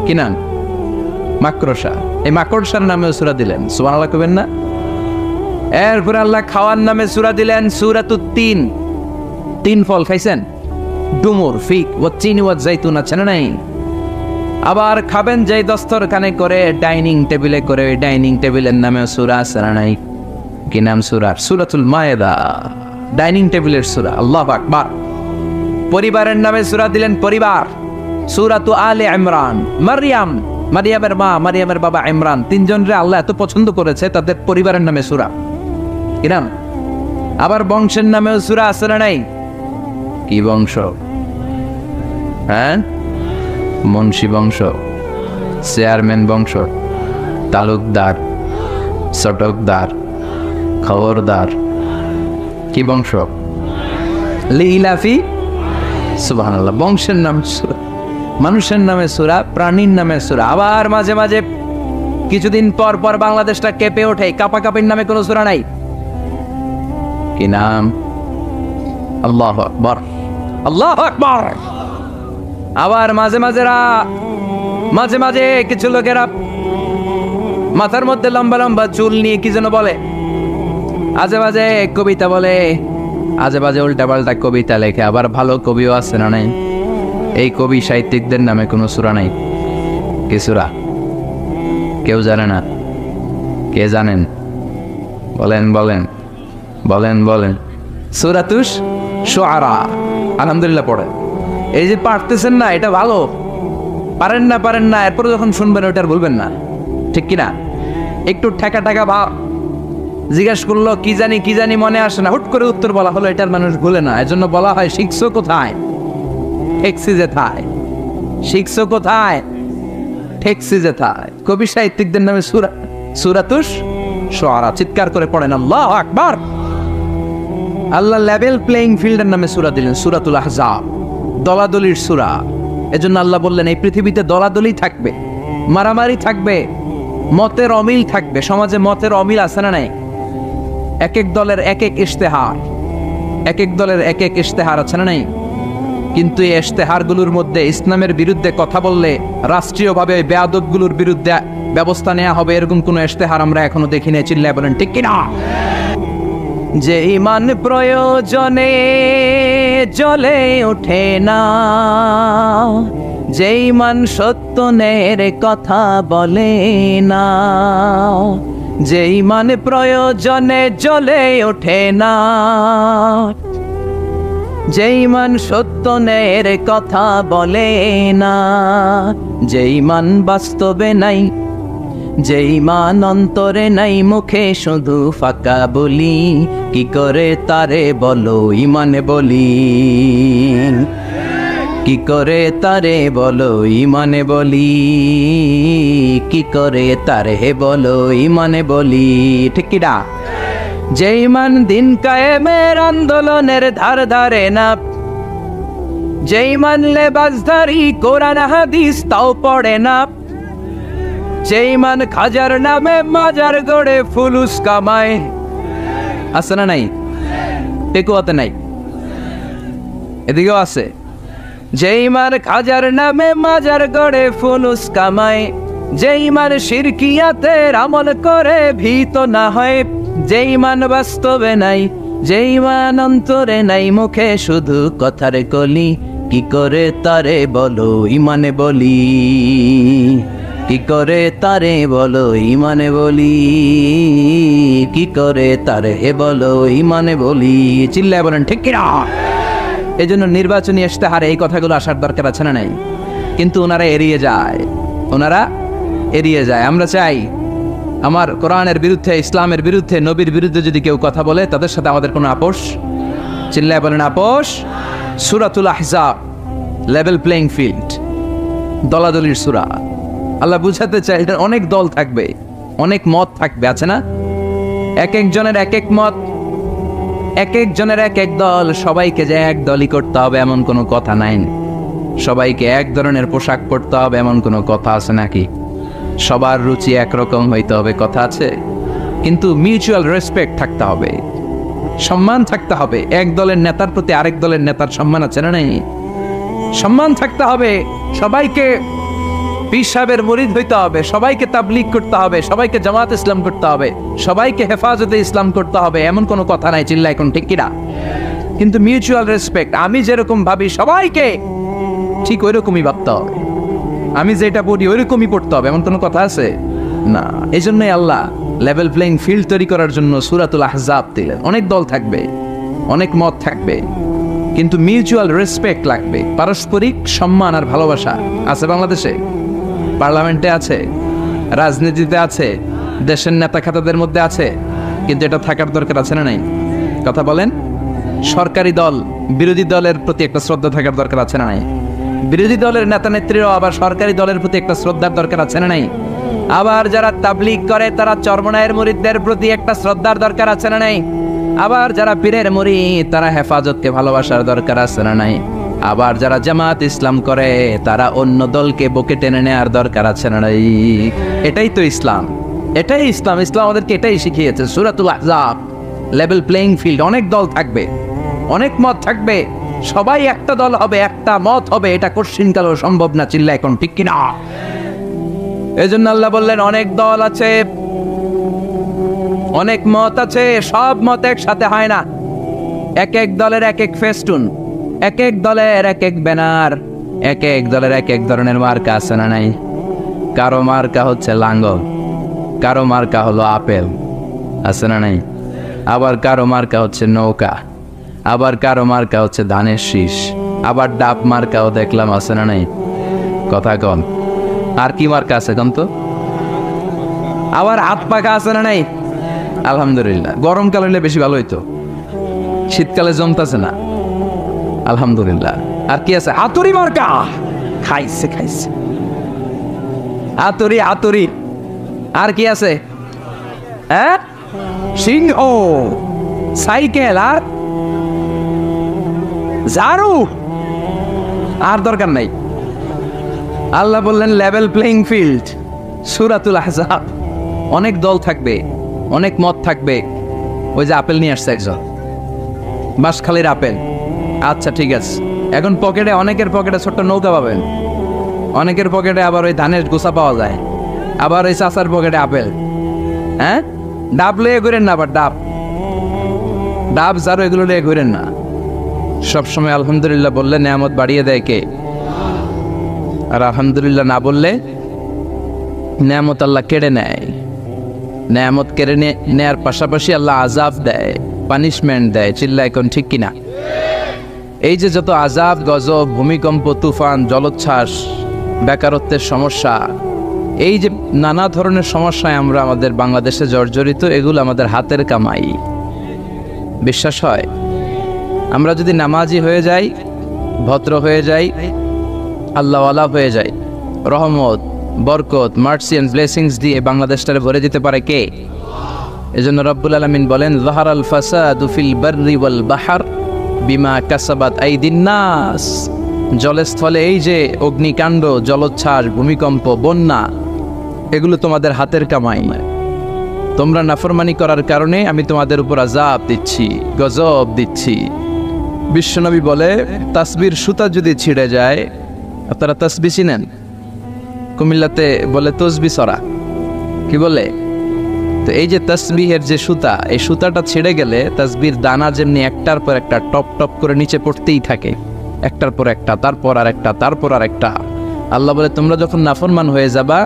A: কি নাম? মাকড়সা। এই মাকড়সার নামেও সূরা দিলেন। সুবহানাল্লাহ কইবেন না? এরপরে আল্লাহ খাওয়ার নামে সূরা দিলেন, সূরাতুত তিন। তিন ফল খাইছেন? ডুমুর, ফিক, ওয়াতিনি ওয়াজ জাইতুন, আছে না নাই? আবার খাবেন যেই দস্তরখানে করে, ডাইনিং টেবিলে করে, ওই ডাইনিং টেবিলের নামেও সূরা আছে না নাই? কি নাম সূরার? সূরাতুল মায়েদা, ডাইনিং টেবিলের সূরা। আল্লাহু আকবার। পরিবারের নামে সূরা দিলেন, পরিবার, সূরাতু আলে ইমরান। মারইয়াম, মারিয়ামের মা, মারিয়ামের বাবা ইমরান, তিনজনরে আল্লাহ এত পছন্দ করেছে, তাদের পরিবারের নামে সূরা। কি নাম? আবার বংশের নামেও সূরা আছে না নাই? কি বংশ? হ্যাঁ, মুন্সি বংশ, চেয়ারম্যান বংশ, তালুকদার, চটকদার, খবরদার। কি বংশ? লিলাফি। সুবহানাল্লাহ। বংশের নাম সূরা, মানুষের নামে সূরা, প্রাণীর নামে সূরা। আবার মাঝে মাঝে কিছুদিন পর পর বাংলাদেশটা কেঁপে ওঠে, কাপাকাপির নামে কোনো সূরা নাই। কি নাম? আল্লাহু আকবার, আল্লাহু আকবার। আবার মাঝে মাঝে কিছু লোকেরা মাথার মধ্যে লম্বা লম্বা চুল নিয়ে কি যেন বলে, আজে বাজে কবিতা বলে, আজে বাজে উল্টা পাল্টা কবিতা লেখে। আবার ভালো কবিও আছে না নাই? এই কবি সাহিত্যিকদের নামে কোনো সূরা নাই। কি সূরা? কেউ জানে না? কে জানেন? বলেন বলেন বলেন বলেন। সূরাতুশ শুআরা। আলহামদুলিল্লাহ পড়েন। এই যে পারতেছেন না, এটা ভালো। পারেন না, এরপর যখন শুনবেন ওইটার ভুলবেন না, ঠিক কিনা? একটু ঠেকা ঠেকা ভাব, জিজ্ঞাসা করলো কি জানি মনে আসে না, হুট করে উত্তর বলা হলো, এটার মানুষ ভুলে না। এজন্য বলা হয়, শিখছো কোথায়? ঠেকছি যেথায়। শিখছো কোথায়? ঠেকছি যেথায়। কবি সাহিত্যিকদের নামে সূরা, সূরাতুশ শুআরা। চিৎকার করে পড়েন আল্লাহু আকবার। আল্লাহ লেভেল প্লেইং ফিল্ডের নামে সূরা দিলেন, সূরাতুল আহজাব, দলাদলির সূরা। এজন্য আল্লাহ বললেন, এই পৃথিবীতে দলাদলি থাকবে, মারামারি থাকবে, মতের অমিল থাকবে। সমাজে মতের অমিল আছে না নাই? এক এক দলের এক এক ইশতেহার, এক এক দলের এক এক ইশতেহার আছে না নাই? কিন্তু এই ইশতেহারগুলোর মধ্যে ইসলামের বিরুদ্ধে কথা বললে রাষ্ট্রীয়ভাবে বেয়াদবগুলোর বিরুদ্ধে ব্যবস্থা নেওয়া হবে, এরকম কোনো ইশতেহার আমরা এখনো দেখি নাই। চিল্লায় বলেন ঠিক কিনা? যে ঈমান প্রয়োজনে জ্বলে ওঠে না, যে ঈমান সত্য ন্যায়ের কথা বলে না, যে ঈমান প্রয়োজনে জ্বলে ওঠে না, যে ঈমান সত্য ন্যায়ের কথা বলে না, যে ঈমান বাস্তবে নাই, যে ইমান অন্তরে নাই মুখে শুধু ফাঁকা বলি, কি করে তারে বলো ইমানে বলি, কি করে তারে বলো ইমানে বলি, কি করে তারে বলো ইমানে বলি, ঠিক কি না? যে ইমান দিন কায়েমের আন্দোলনের ধার ধারে না, যে ইমান লেবাসধারী কোরআন হাদিস তাও পড়ে না, যে ইমান খাজার নামে মাজার গড়ে ফুলুস কামায়, আছে না নাই? টেকুয়াতে নাই, এদিকেও আছে। যে ইমান খাজার নামে মাজার গড়ে ফুলুস কামায়, যে ইমান শিরকিয়াতের আমল করে ভীত না হয়, যে ইমান বাস্তবে নাই, যে ইমান অন্তরে নাই মুখে শুধু কথার কলি, কি করে তারে বলো ইমানে বলি, কি করে তারে বলো ইমানে বলি, কি করে তারে বলো ইমানে বলি। চিল্লায় বলেন ঠিক কিনা? এই জন্য নির্বাচনী ইশতেহারে এই কথাগুলো আসার দরকার আছে না নাই? কিন্তু ওনারা এড়িয়ে যায়, ওনারা এড়িয়ে যায়। আমরা চাই আমার কোরআনের বিরুদ্ধে, ইসলামের বিরুদ্ধে, নবীর বিরুদ্ধে যদি কেউ কথা বলে তাদের সাথে আমাদের কোনো আপোষ, চিল্লায় বলেন আপোষ। সূরাতুল আহজাব, লেভেল প্লেইং ফিল্ড, দলাদলির সূরা। আল্লাহ বুঝাতে চাই এটা অনেক দল থাকবে, অনেক মত থাকবে, আছে না? এক একজনের এক এক মত, এক একজনের এক এক দল। সবাইকে যে এক দলই করতে হবে এমন কোনো কথা নাই। সবাইকে এক ধরনের পোশাক পরতে হবে এমন কোনো কথা আছে নাকি? সবার রুচি একরকম হইতে হবে কথা আছে? কিন্তু মিউচুয়াল রেসপেক্ট থাকতে হবে, সম্মান থাকতে হবে। এক দলের নেতার প্রতি আরেক দলের নেতার সম্মান আছে না নাই? সম্মান থাকতে হবে। সবাইকে পীর সাহেবের মুরিদ হইতে হবে, সবাইকে তাবলীগ করতে হবে, সবাইকে জামাত ইসলাম করতে হবে, সবাইকে হেফাজতে ইসলাম করতে হবে এমন কোনো কথা নাই। চিল্লা এখন ঠিক কিনা? কিন্তু মিউচুয়াল রেসপেক্ট, আমি যেরকম ভাবি সবাইকে ঠিক ওই রকমই ভাবতে হবে, আমি যেটা পড়ি ওই রকমই পড়তে হবে এমন কোনো কথা আছে না। এই জন্যই আল্লাহ লেভেল প্লেইং ফিল্ড তৈরি করার জন্য সূরাতুল আহজাব দিলেন। অনেক দল থাকবে, অনেক মত থাকবে, কিন্তু মিউচুয়াল রেসপেক্ট লাগবে। পারস্পরিক সম্মান আর ভালোবাসা আছে বাংলাদেশে, পার্লামেন্টে আছে, রাজনীতিতে আছে, দেশের নেতা খাতাদের মধ্যে আছে, কিন্তু এটা থাকার দরকার আছে না নাই? কথা বলেন। সরকারি দল বিরোধী দলের প্রতি একটা শ্রদ্ধা থাকার দরকার আছে না নাই? বিরোধী দলের নেতা নেত্রীরাও আবার সরকারি দলের প্রতি একটা শ্রদ্ধার দরকার আছে না নাই? আবার যারা তাবলীগ করে তারা চরমনায়ের মুরিদদের প্রতি একটা শ্রদ্ধার দরকার আছে না নাই? আবার যারা পীরের মুরিদ তারা হেফাজতকে ভালোবাসার দরকার আছে না নাই? আবার যারা জামাত ইসলাম করে তারা অন্য দলকে বুকে টেনে নেওয়ার দরকার আছে না নাই? এটাই তো ইসলাম, এটাই ইসলাম। ইসলাম আমাদেরকে এটাই শিখিয়েছে। সূরাতুল আহজাব, লেভেল প্লেইং ফিল্ড। অনেক দল থাকবে, অনেক মত থাকবে, সবাই একটা দল হবে, একটা মত হবে, এটা কোশ্চিনকালেও সম্ভব না। চিল্লা এখন ঠিক কিনা? এই জন্য আল্লাহ বললেন অনেক দল আছে, অনেক মত আছে, সব মত একসাথে হয় না। এক এক দলের এক এক ফেস্টুন, এক এক দলের এক এক ব্যানার, এক এক দলের এক এক ধরনের মার্কা আছে না নাই? কারো মার্কা হচ্ছে লাঙ্গল, কারো মার্কা হলো আপেল, আছে না নাই? আবার কারো মার্কা হচ্ছে নৌকা, আবার কারো মার্কা হচ্ছে ধানের শীষ, আবার ডাব মার্কাও দেখলাম, আছে না নাই? কথা কন। আর কি মার্কা আছে কন তো? আবার হাত পাকা আছে না নাই? আলহামদুলিল্লাহ। গরমকাল হইলে বেশি ভালো হইতো, শীতকালে জমতাছে না, আলহামদুলিল্লাহ। আর কি আছে? হাতুড়ি মার্কা। খাইছে খাইছে হাতুড়ি, হাতুড়ি। আর কি আছে? হ্যাঁ, সিংহ, সাইকেল, আর ঝাড়ু। আর দরকার নাই। আল্লাহ বললেন লেভেল প্লেইং ফিল্ড, সূরাতুল আহজাব। অনেক দল থাকবে, অনেক মত থাকবে। ওই যে আপেল নিয়ে আসছে একজন, বাঁশখালীর আপেল। আচ্ছা ঠিক আছে, এখন পকেটে, অনেকের পকেটে ছোট্ট নৌকা পাবেন, অনেকের পকেটে আবার ওই ধানের গোছা পাওয়া যায়, আবার ওই চাচার পকেটে আপেল। হ্যাঁ, ডাব লয়ে ঘুরেন না, আবার ডাব, ডাব ঝাড়ু এগুলো লয়ে ঘুরেন না। সবসময় আলহামদুলিল্লাহ বললে নেয়ামত বাড়িয়ে দেয় কে? আর আলহামদুলিল্লাহ না বললে নেয়ামত আল্লাহ কেড়ে নেয়। নেয়ামত কেড়ে নেয়ার পাশাপাশি আল্লাহ আযাব দেয়, পানিশমেন্ট দেয়। চিল্লা এখন ঠিক কিনা? এই যে যত আযাব, গজব, ভূমিকম্প, তুফান, জলোচ্ছ্বাস, বেকারত্বের সমস্যা, এই যে নানা ধরনের সমস্যায় আমরা আমাদের বাংলাদেশে জর্জরিত, এগুলো আমাদের হাতের কামাই। বিশ্বাস হয়? আমরা যদি নামাজি হয়ে যাই, ভদ্র হয়ে যাই, আল্লাহওয়ালা হয়ে যাই, রহমত, বরকত, মার্সি এন্ড ব্লেসিংস দিয়ে বাংলাদেশটারে ভরে দিতে পারে কে? এজন্য রব্বুল আলামিন বলেন, যাহারাল ফাসাদু ফিল বাররি ওয়াল বাহর বিমা কাসাবাত আইদিন নাস। জলস্থলে এই যে অগ্নিকাণ্ড, জলোচ্ছ্বাস, ভূমিকম্প, বন্যা, এগুলো তোমাদের হাতের কামাই। তোমরা নাফরমানি করার কারণে আমি তোমাদের উপর আযাব দিচ্ছি, গজব দিচ্ছি। বিশ্বনবী বলে, তাসবির সুতা যদি ছিঁড়ে যায়, আপনারা তাসবি চিনেন? কুমিল্লাতে বলে তসবি সরা, কি বলে? তো এই যে তাসবিহের যে সুতা, এই সুতাটা ছিঁড়ে গেলে তাসবির দানা যেমনি একটার পর একটা টপ টপ করে নিচে পড়তেই থাকে, একটার পর একটা, তারপর আর একটা, তারপর আর একটা। আল্লাহ বলে, তোমরা যখন নাফরমান হয়ে যাবা,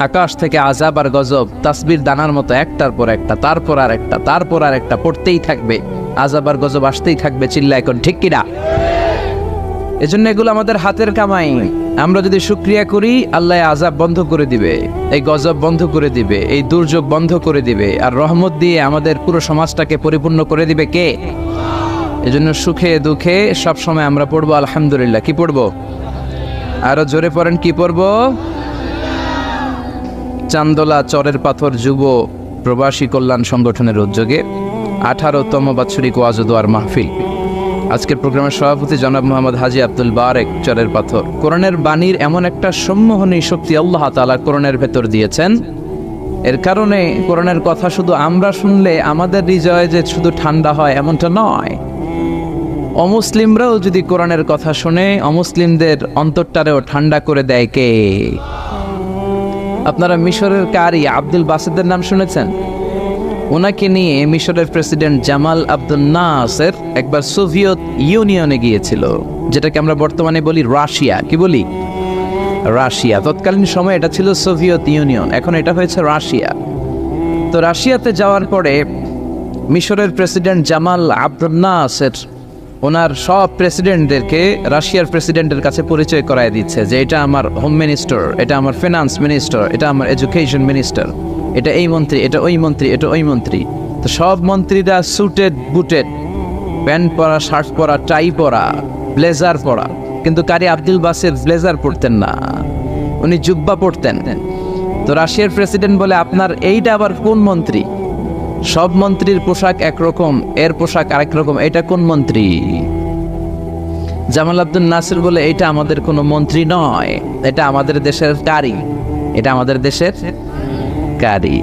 A: আকাশ থেকে আযাব আর গজব তাসবির দানার মতো একটার পর একটা, তারপর আর একটা, তারপর আর একটা পড়তেই থাকবে, আযাব আর গজব আসতেই থাকবে। চিল্লা এখন ঠিক কিনা? এজন্য এগুলো আমাদের হাতের কামাই। আমরা যদি শুকরিয়া করি, আল্লাহ আযাব বন্ধ করে দিবে, এই গজব বন্ধ করে দিবে, এই দুর্যোগ বন্ধ করে দিবে, আর রহমত দিয়ে আমাদের পুরো সমাজটাকে পরিপূর্ণ করে দিবে কে? এজন্য সুখে দুঃখে সবসময় আমরা পড়বো আলহামদুলিল্লাহ। কি পড়বো? আরো জোরে পড়েন, কি পড়বো? চান্দোলা চরের পাথর যুব প্রবাসী কল্যাণ সংগঠনের উদ্যোগে 18তম বাৎসরিক ওয়াজ ও দোয়ার মাহফিল। আজকের প্রোগ্রামের সভাপতি জনাব মোহাম্মদ হাজি আব্দুল বারেক, চরের পাথর। কোরআনের বাণীর এমন একটা সম্মোহনী শক্তি আল্লাহ তাআলা কোরআনের ভেতর দিয়েছেন, এর কারণে কোরআনের কথা শুধু আমরা শুনলে আমাদের হৃদয়ে যে শুধু ঠান্ডা হয় এমনটা নয়, অমুসলিমরাও যদি কোরআনের কথা শুনে অমুসলিমদের অন্তরটারেও ঠান্ডা করে দেয় কে? আপনারা মিশরের কারি আব্দুল বাসেদের নাম শুনেছেন? ওনাকে নিয়ে মিশরের প্রেসিডেন্ট জামাল আব্দুল নাসের একবার সোভিয়েত ইউনিয়নে গিয়েছিল, যেটাকে আমরা বর্তমানে বলি রাশিয়া। কি বলি? রাশিয়া। তৎকালীন সময় এটা ছিল সোভিয়েত ইউনিয়ন, এখন এটা হয়েছে রাশিয়া। তো রাশিয়াতে যাওয়ার পরে মিশরের প্রেসিডেন্ট জামাল আব্দুল নাসের ওনার সব প্রেসিডেন্টদেরকে রাশিয়ার প্রেসিডেন্টের কাছে পরিচয় করায় দিচ্ছে যে এটা আমার হোম মিনিস্টার, এটা আমার ফিনান্স মিনিস্টার, এটা আমার এডুকেশন মিনিস্টার, এটা এই মন্ত্রী, এটা ওই মন্ত্রী, এটা ওই মন্ত্রী। তো সব মন্ত্রীরা সুটেড বুটেড, প্যান্ট পরা, শার্ট পরা, টাই পরা, ব্লেজার পরা। কিন্তু কারি আব্দুল বাসের ব্লেজার পরতেন না, উনি জুব্বা পরতেন। তো রাশিয়ার প্রেসিডেন্ট বলে, আপনার এইটা আবার কোন মন্ত্রী? সব মন্ত্রীর পোশাক একরকম, এর পোশাক আরেক রকম, এটা কোন মন্ত্রী? জামাল আব্দুল নাসির বলে, এটা আমাদের কোনো মন্ত্রী নয়, এটা আমাদের দেশের কারি, এটা আমাদের দেশের কারি।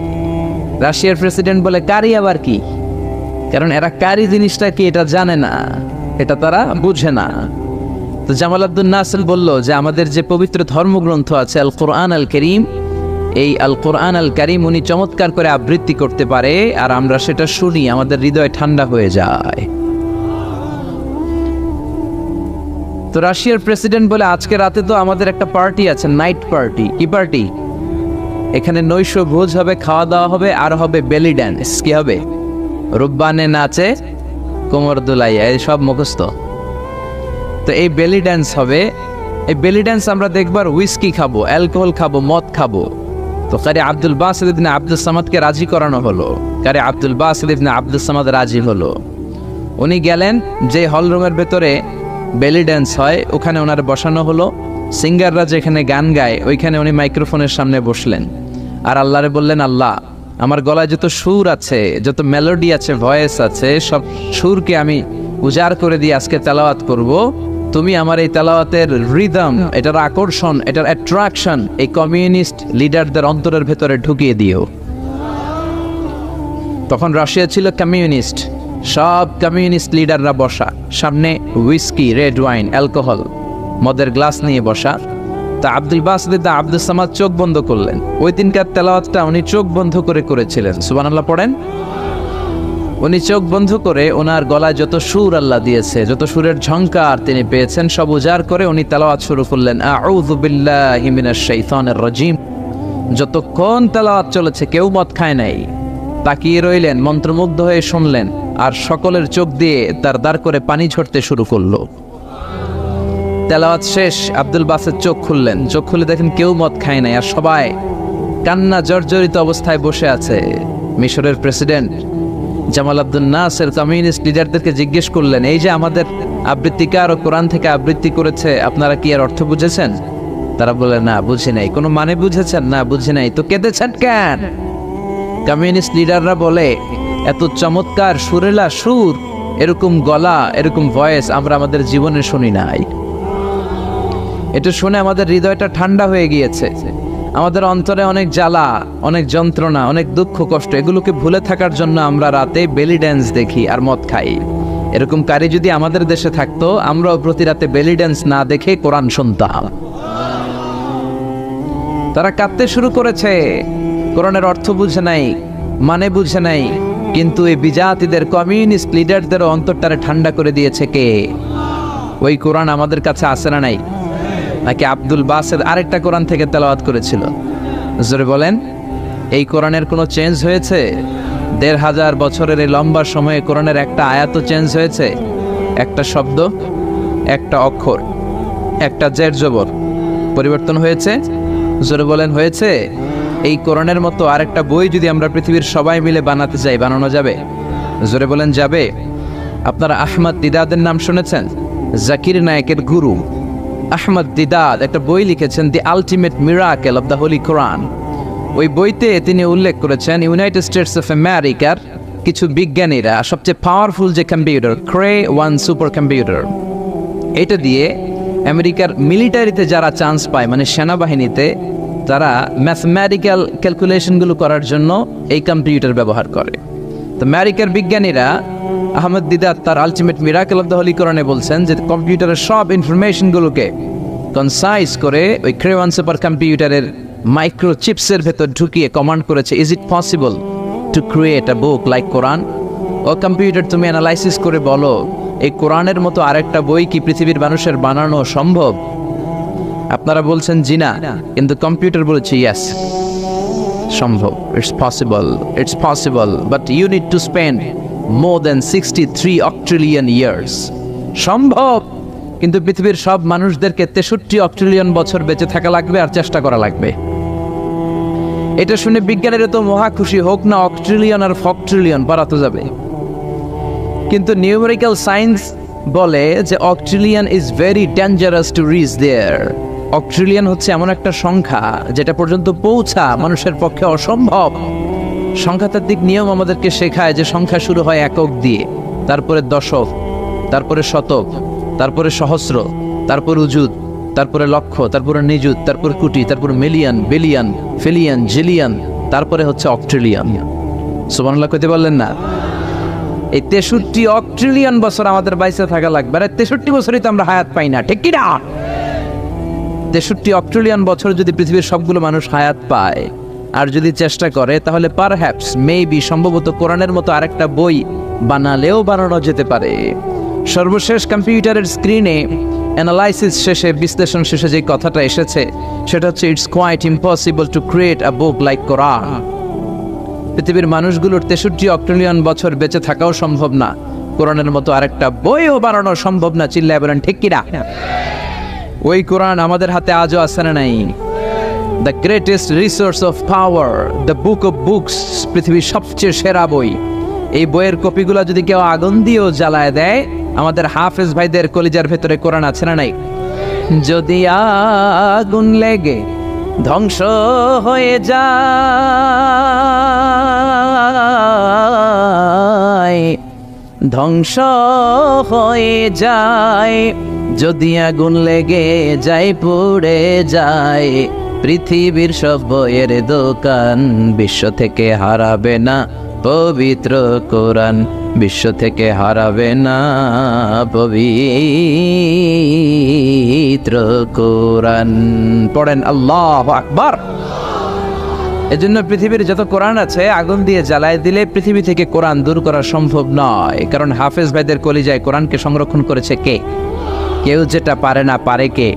A: রাশিয়ার প্রেসিডেন্ট বলে, কারি আবার কি? কারণ এরা কারি জিনিসটা কি এটা জানে না, এটা তারা বুঝে না। তো জামাল আব্দুল নাসির বলল যে আমাদের যে পবিত্র ধর্মগ্রন্থ আছে আল কোরআন আল কারীম, এই আল কোরআন আল কারীম উনি চমৎকার করে আবৃত্তি করতে পারে, আর আমরা সেটা শুনি, আমাদের হৃদয় ঠান্ডা হয়ে যায়। তো রাশিয়ার প্রেসিডেন্ট বলে, আজকে রাতে তো আমাদের একটা পার্টি আছে, নাইট পার্টি। কি পার্টি? এখানে নৈশ ভোজ হবে, খাওয়া দাওয়া হবে, আর হবে বেলি ড্যান্স। কি হবে? রুব্বানে নাচে, কোমর দুলাইয়া, এই সব মুখস্থ। তো এই বেলি ড্যান্স হবে, এই বেলি ড্যান্স আমরা দেখবার, হুইস্কি খাবো, অ্যালকোহল খাবো, মদ খাবো। তো কারি আব্দুল বাসিত ইবনে আব্দুস সামাদকে রাজি করানো হলো। কারি আব্দুল বাসিত ইবনে আব্দুস সামাদ রাজি হলো। উনি গেলেন, যে হল রুমের ভেতরে বেলি ড্যান্স হয় ওখানে ওনার বসানো হলো। সিঙ্গাররা যেখানে গান গায় ওইখানে উনি মাইক্রোফোনের সামনে বসলেন, আর আল্লাহরে বললেন, আল্লাহ, আমার গলায় যত সুর আছে, যত মেলোডি আছে, ভয়েস আছে, সব সুরকে আমি উজাড় করে দিয়ে আজকে তেলাওয়াত করব। তুমি আমার এই তেলাওয়াতের রিদম, এটার আকর্ষণ, এটার অ্যাট্রাকশন এই কমিউনিস্ট লিডারদের অন্তরের ভেতরে ঢুকিয়ে দিও। তখন রাশিয়া ছিল কমিউনিস্ট, সব কমিউনিস্ট লিডাররা বসা, সামনে হুইস্কি, রেড ওয়াইন, অ্যালকোহল, মদের গ্লাস নিয়ে বসা। তা আব্দুল বাসিত আব্দুস সামাদ চোখ বন্ধ করলেন। ওই দিনকার তেলাওয়াতটা উনি চোখ বন্ধ করে করেছিলেন। সুবহানাল্লাহ পড়েন। উনি চোখ বন্ধ করে ওনার গলায় যত সুর আল্লাহ দিয়েছে, যত সুরের ঝংকার তিনি পেয়েছেন, সব উজাড় করে উনি তেলাওয়াত শুরু করলেন, আউযু বিল্লাহি মিনাশ শাইতানির রাজিম। যতক্ষণ তেলাওয়াত চলেছে কেউ মদ খায় নাই, তাকিয়ে রইলেন, মন্ত্রমুগ্ধ হয়ে শুনলেন, আর সকলের চোখ দিয়ে তার দাঁড় করে পানি ঝরতে শুরু করলো। তেলাওয়াত শেষ, আব্দুল বাসেত চোখ খুললেন। চোখ খুলে দেখেন কেউ মদ খায় নাই, আর সবাই কান্না জর্জরিত অবস্থায় বসে আছে। মিশরের প্রেসিডেন্ট জামাল আব্দুল নাসের কমিউনিস্ট লিডারদেরকে জিজ্ঞেস করলেন, এই যে আমাদের আবৃত্তিকার ও কোরআন থেকে আবৃত্তি করেছে, আপনারা কি এর অর্থ বুঝেছেন? তারা বলে, না বুঝি নাই। কোনো মানে বুঝেছেন? না বুঝি নাই। তো কেঁদেছেন কেন? কমিউনিস্ট লিডাররা বলে, এত চমৎকার সুরেলা সুর, এরকম গলা, এরকম ভয়েস আমরা আমাদের জীবনে শুনি নাই। এটা শুনে আমাদের হৃদয়টা ঠান্ডা হয়ে গিয়েছে। আমাদের অন্তরে অনেক জ্বালা, অনেক যন্ত্রণা, অনেক দুঃখ কষ্ট, এগুলোকে ভুলে থাকার জন্য আমরা রাতে বেলি ড্যান্স দেখি আর মদ খাই। এরকম কারি যদি আমাদের দেশে থাকতো, আমরাও প্রতি রাতে বেলি ড্যান্স না দেখে কোরআন শুনতাম। তারা কাঁদতে শুরু করেছে, কোরআনের অর্থ বুঝে নাই, মানে বুঝে নাই। কিন্তু এই বিজাতিদের কমিউনিস্ট লিডারদেরও অন্তরটারে ঠান্ডা করে দিয়েছে কে? ওই কোরআন আমাদের কাছে আসে না নাই? নাকি আব্দুল বাসের আরেকটা কোরআন থেকে তেলাওয়াত করেছিল? জোরে বলেন, এই কোরআনের কোনো চেঞ্জ হয়েছে? ১৫০০ বছরের এই লম্বা সময়ে কোরআনের একটা আয়াতও চেঞ্জ হয়েছে? একটা শব্দ, একটা অক্ষর, একটা জের জবর পরিবর্তন হয়েছে? জোরে বলেন, হয়েছে? এই কোরআনের মতো আরেকটা বই যদি আমরা পৃথিবীর সবাই মিলে বানাতে চাই, বানানো যাবে? জোরে বলেন, যাবে? আপনারা আহমদ দিদাদের নাম শুনেছেন? জাকির নায়েকের গুরু আহমদ দিদাদ একটা বই লিখেছেন, the ultimate miracle of the holy Quran. ওই বইতে তিনি উল্লেখ করেছেন, ইউনাইটেড স্টেটস অফ আমেরিকার কিছু বিজ্ঞানীরা সবচেয়ে পাওয়ারফুল যে কম্পিউটার, ক্রে 1 সুপার কম্পিউটার, এটা দিয়ে আমেরিকার মিলিটারিতে যারা চান্স পায়, মানে সেনাবাহিনীতে, তারা ম্যাথমেটিক্যাল ক্যালকুলেশনগুলো করার জন্য এই কম্পিউটার ব্যবহার করে। তো আমেরিকার বিজ্ঞানীরা, আহমদ দিদাত তার ultimate miracle of the holy কোরআনে বলছেন যে কম্পিউটারের সব ইনফরমেশনগুলোকে কনসাইজ করে ওই ক্রে 1 সুপার কম্পিউটারের মাইক্রোচিপসের ভেতর ঢুকিয়ে কমান্ড করেছে, is it possible to create a book like Quran? ও কম্পিউটার, তুমি অ্যানালাইসিস করে বলো, এই কোরআনের মতো আরেকটা বই কি পৃথিবীর মানুষের বানানো সম্ভব? আপনারা বলছেন জি না, কিন্তু কম্পিউটার বলেছে ইয়েস, সম্ভব। It's possible, it's possible, but you need to spend more than 63 octillion years। সম্ভব, কিন্তু পৃথিবীর সব মানুষদেরকে 63 অক্ট্রিলিয়ন বছর বেঁচে থাকা লাগবে আর চেষ্টা করা লাগবে। এটা শুনে বিজ্ঞানীরা তো মহা খুশি, হোক না অক্ট্রিলিয়ন আর ফক্ট্রিলিয়ন, বাড়াতে যাবে। কিন্তু নিউমেরিক্যাল সায়েন্স বলে যে octillion is very dangerous to reach there. Octillion হচ্ছে এমন একটা সংখ্যা যেটা পর্যন্ত পৌঁছা মানুষের পক্ষে অসম্ভব। সংখ্যাতাত্ত্বিক নিয়ম আমাদেরকে শেখায় যে সংখ্যা শুরু হয় একক দিয়ে, তারপরে দশক, তারপরে শতক, তারপরে সহস্র, তারপর উজুদ, তারপরে লক্ষ, তারপরে নিযুত, তারপরে কোটি, তারপরে মিলিয়ন, বিলিয়ন, ফিলিয়ন, জিলিয়ন, তারপরে হচ্ছে অক্ট্রিলিয়ন। সুবহানাল্লাহ কইতে বললেন না? এই 63 অক্ট্রিলিয়ন বছর আমাদের বাইসে থাকা লাগবে। আর 63 বছরই তো আমরা হায়াত পাই না, ঠিক কি না? 63 অক্ট্রিলিয়ন বছর যদি পৃথিবীর সবগুলো মানুষ হায়াত পায় আর যদি চেষ্টা করে, তাহলে পারহ্যাপস, মেবি, সম্ভবত কোরআনের মতো আরেকটা বই বানালেও বানানো যেতে পারে। সর্বশেষ কম্পিউটারের স্ক্রিনে অ্যানালাইসিস শেষে, বিশ্লেষণ শেষে যে কথাটা এসেছে সেটা হচ্ছে, it's quite impossible to create a book like Quran. পৃথিবীর মানুষগুলোর 63 অক্ট্রিলিয়ন বছর বেঁচে থাকাও সম্ভব না, কোরআনের মতো আরেকটা বইও বানানো সম্ভব না। চিল্লায় বলেন ঠিক কিনা? ওই কোরআন আমাদের হাতে আজও আছে না নাই? The greatest resource of power, the book of books, পৃথিবীর সবচেয়ে সেরা বই। এই বইয়ের কপিগুলো যদি কেউ আগুন দিয়েও জ্বালায় দেয়, আমাদের হাফেজ ভাইদের কলিজার ভেতরে কোরআন আছে না নাই? যদি আগুন লেগে ধ্বংস হয়ে যায়, ধ্বংস হয়ে যায়, যদি আগুন লেগে যায়, পুড়ে যায় পৃথিবীর সব বইয়ের দোকান, বিশ্ব থেকে হারাবে না পবিত্র কোরআন, বিশ্ব থেকে হারাবে না পবিত্র কোরআন। পড়েন আল্লাহু আকবার। এজন্য পৃথিবীর যত কোরআন আছে আগুন দিয়ে জ্বালায় দিলে পৃথিবী থেকে কোরআন দূর করা সম্ভব নয়, কারণ হাফেজ ভাইদের কলিজায় কোরআনকে সংরক্ষণ করেছে কে? কেউ যেটা পারে না, পারে কে?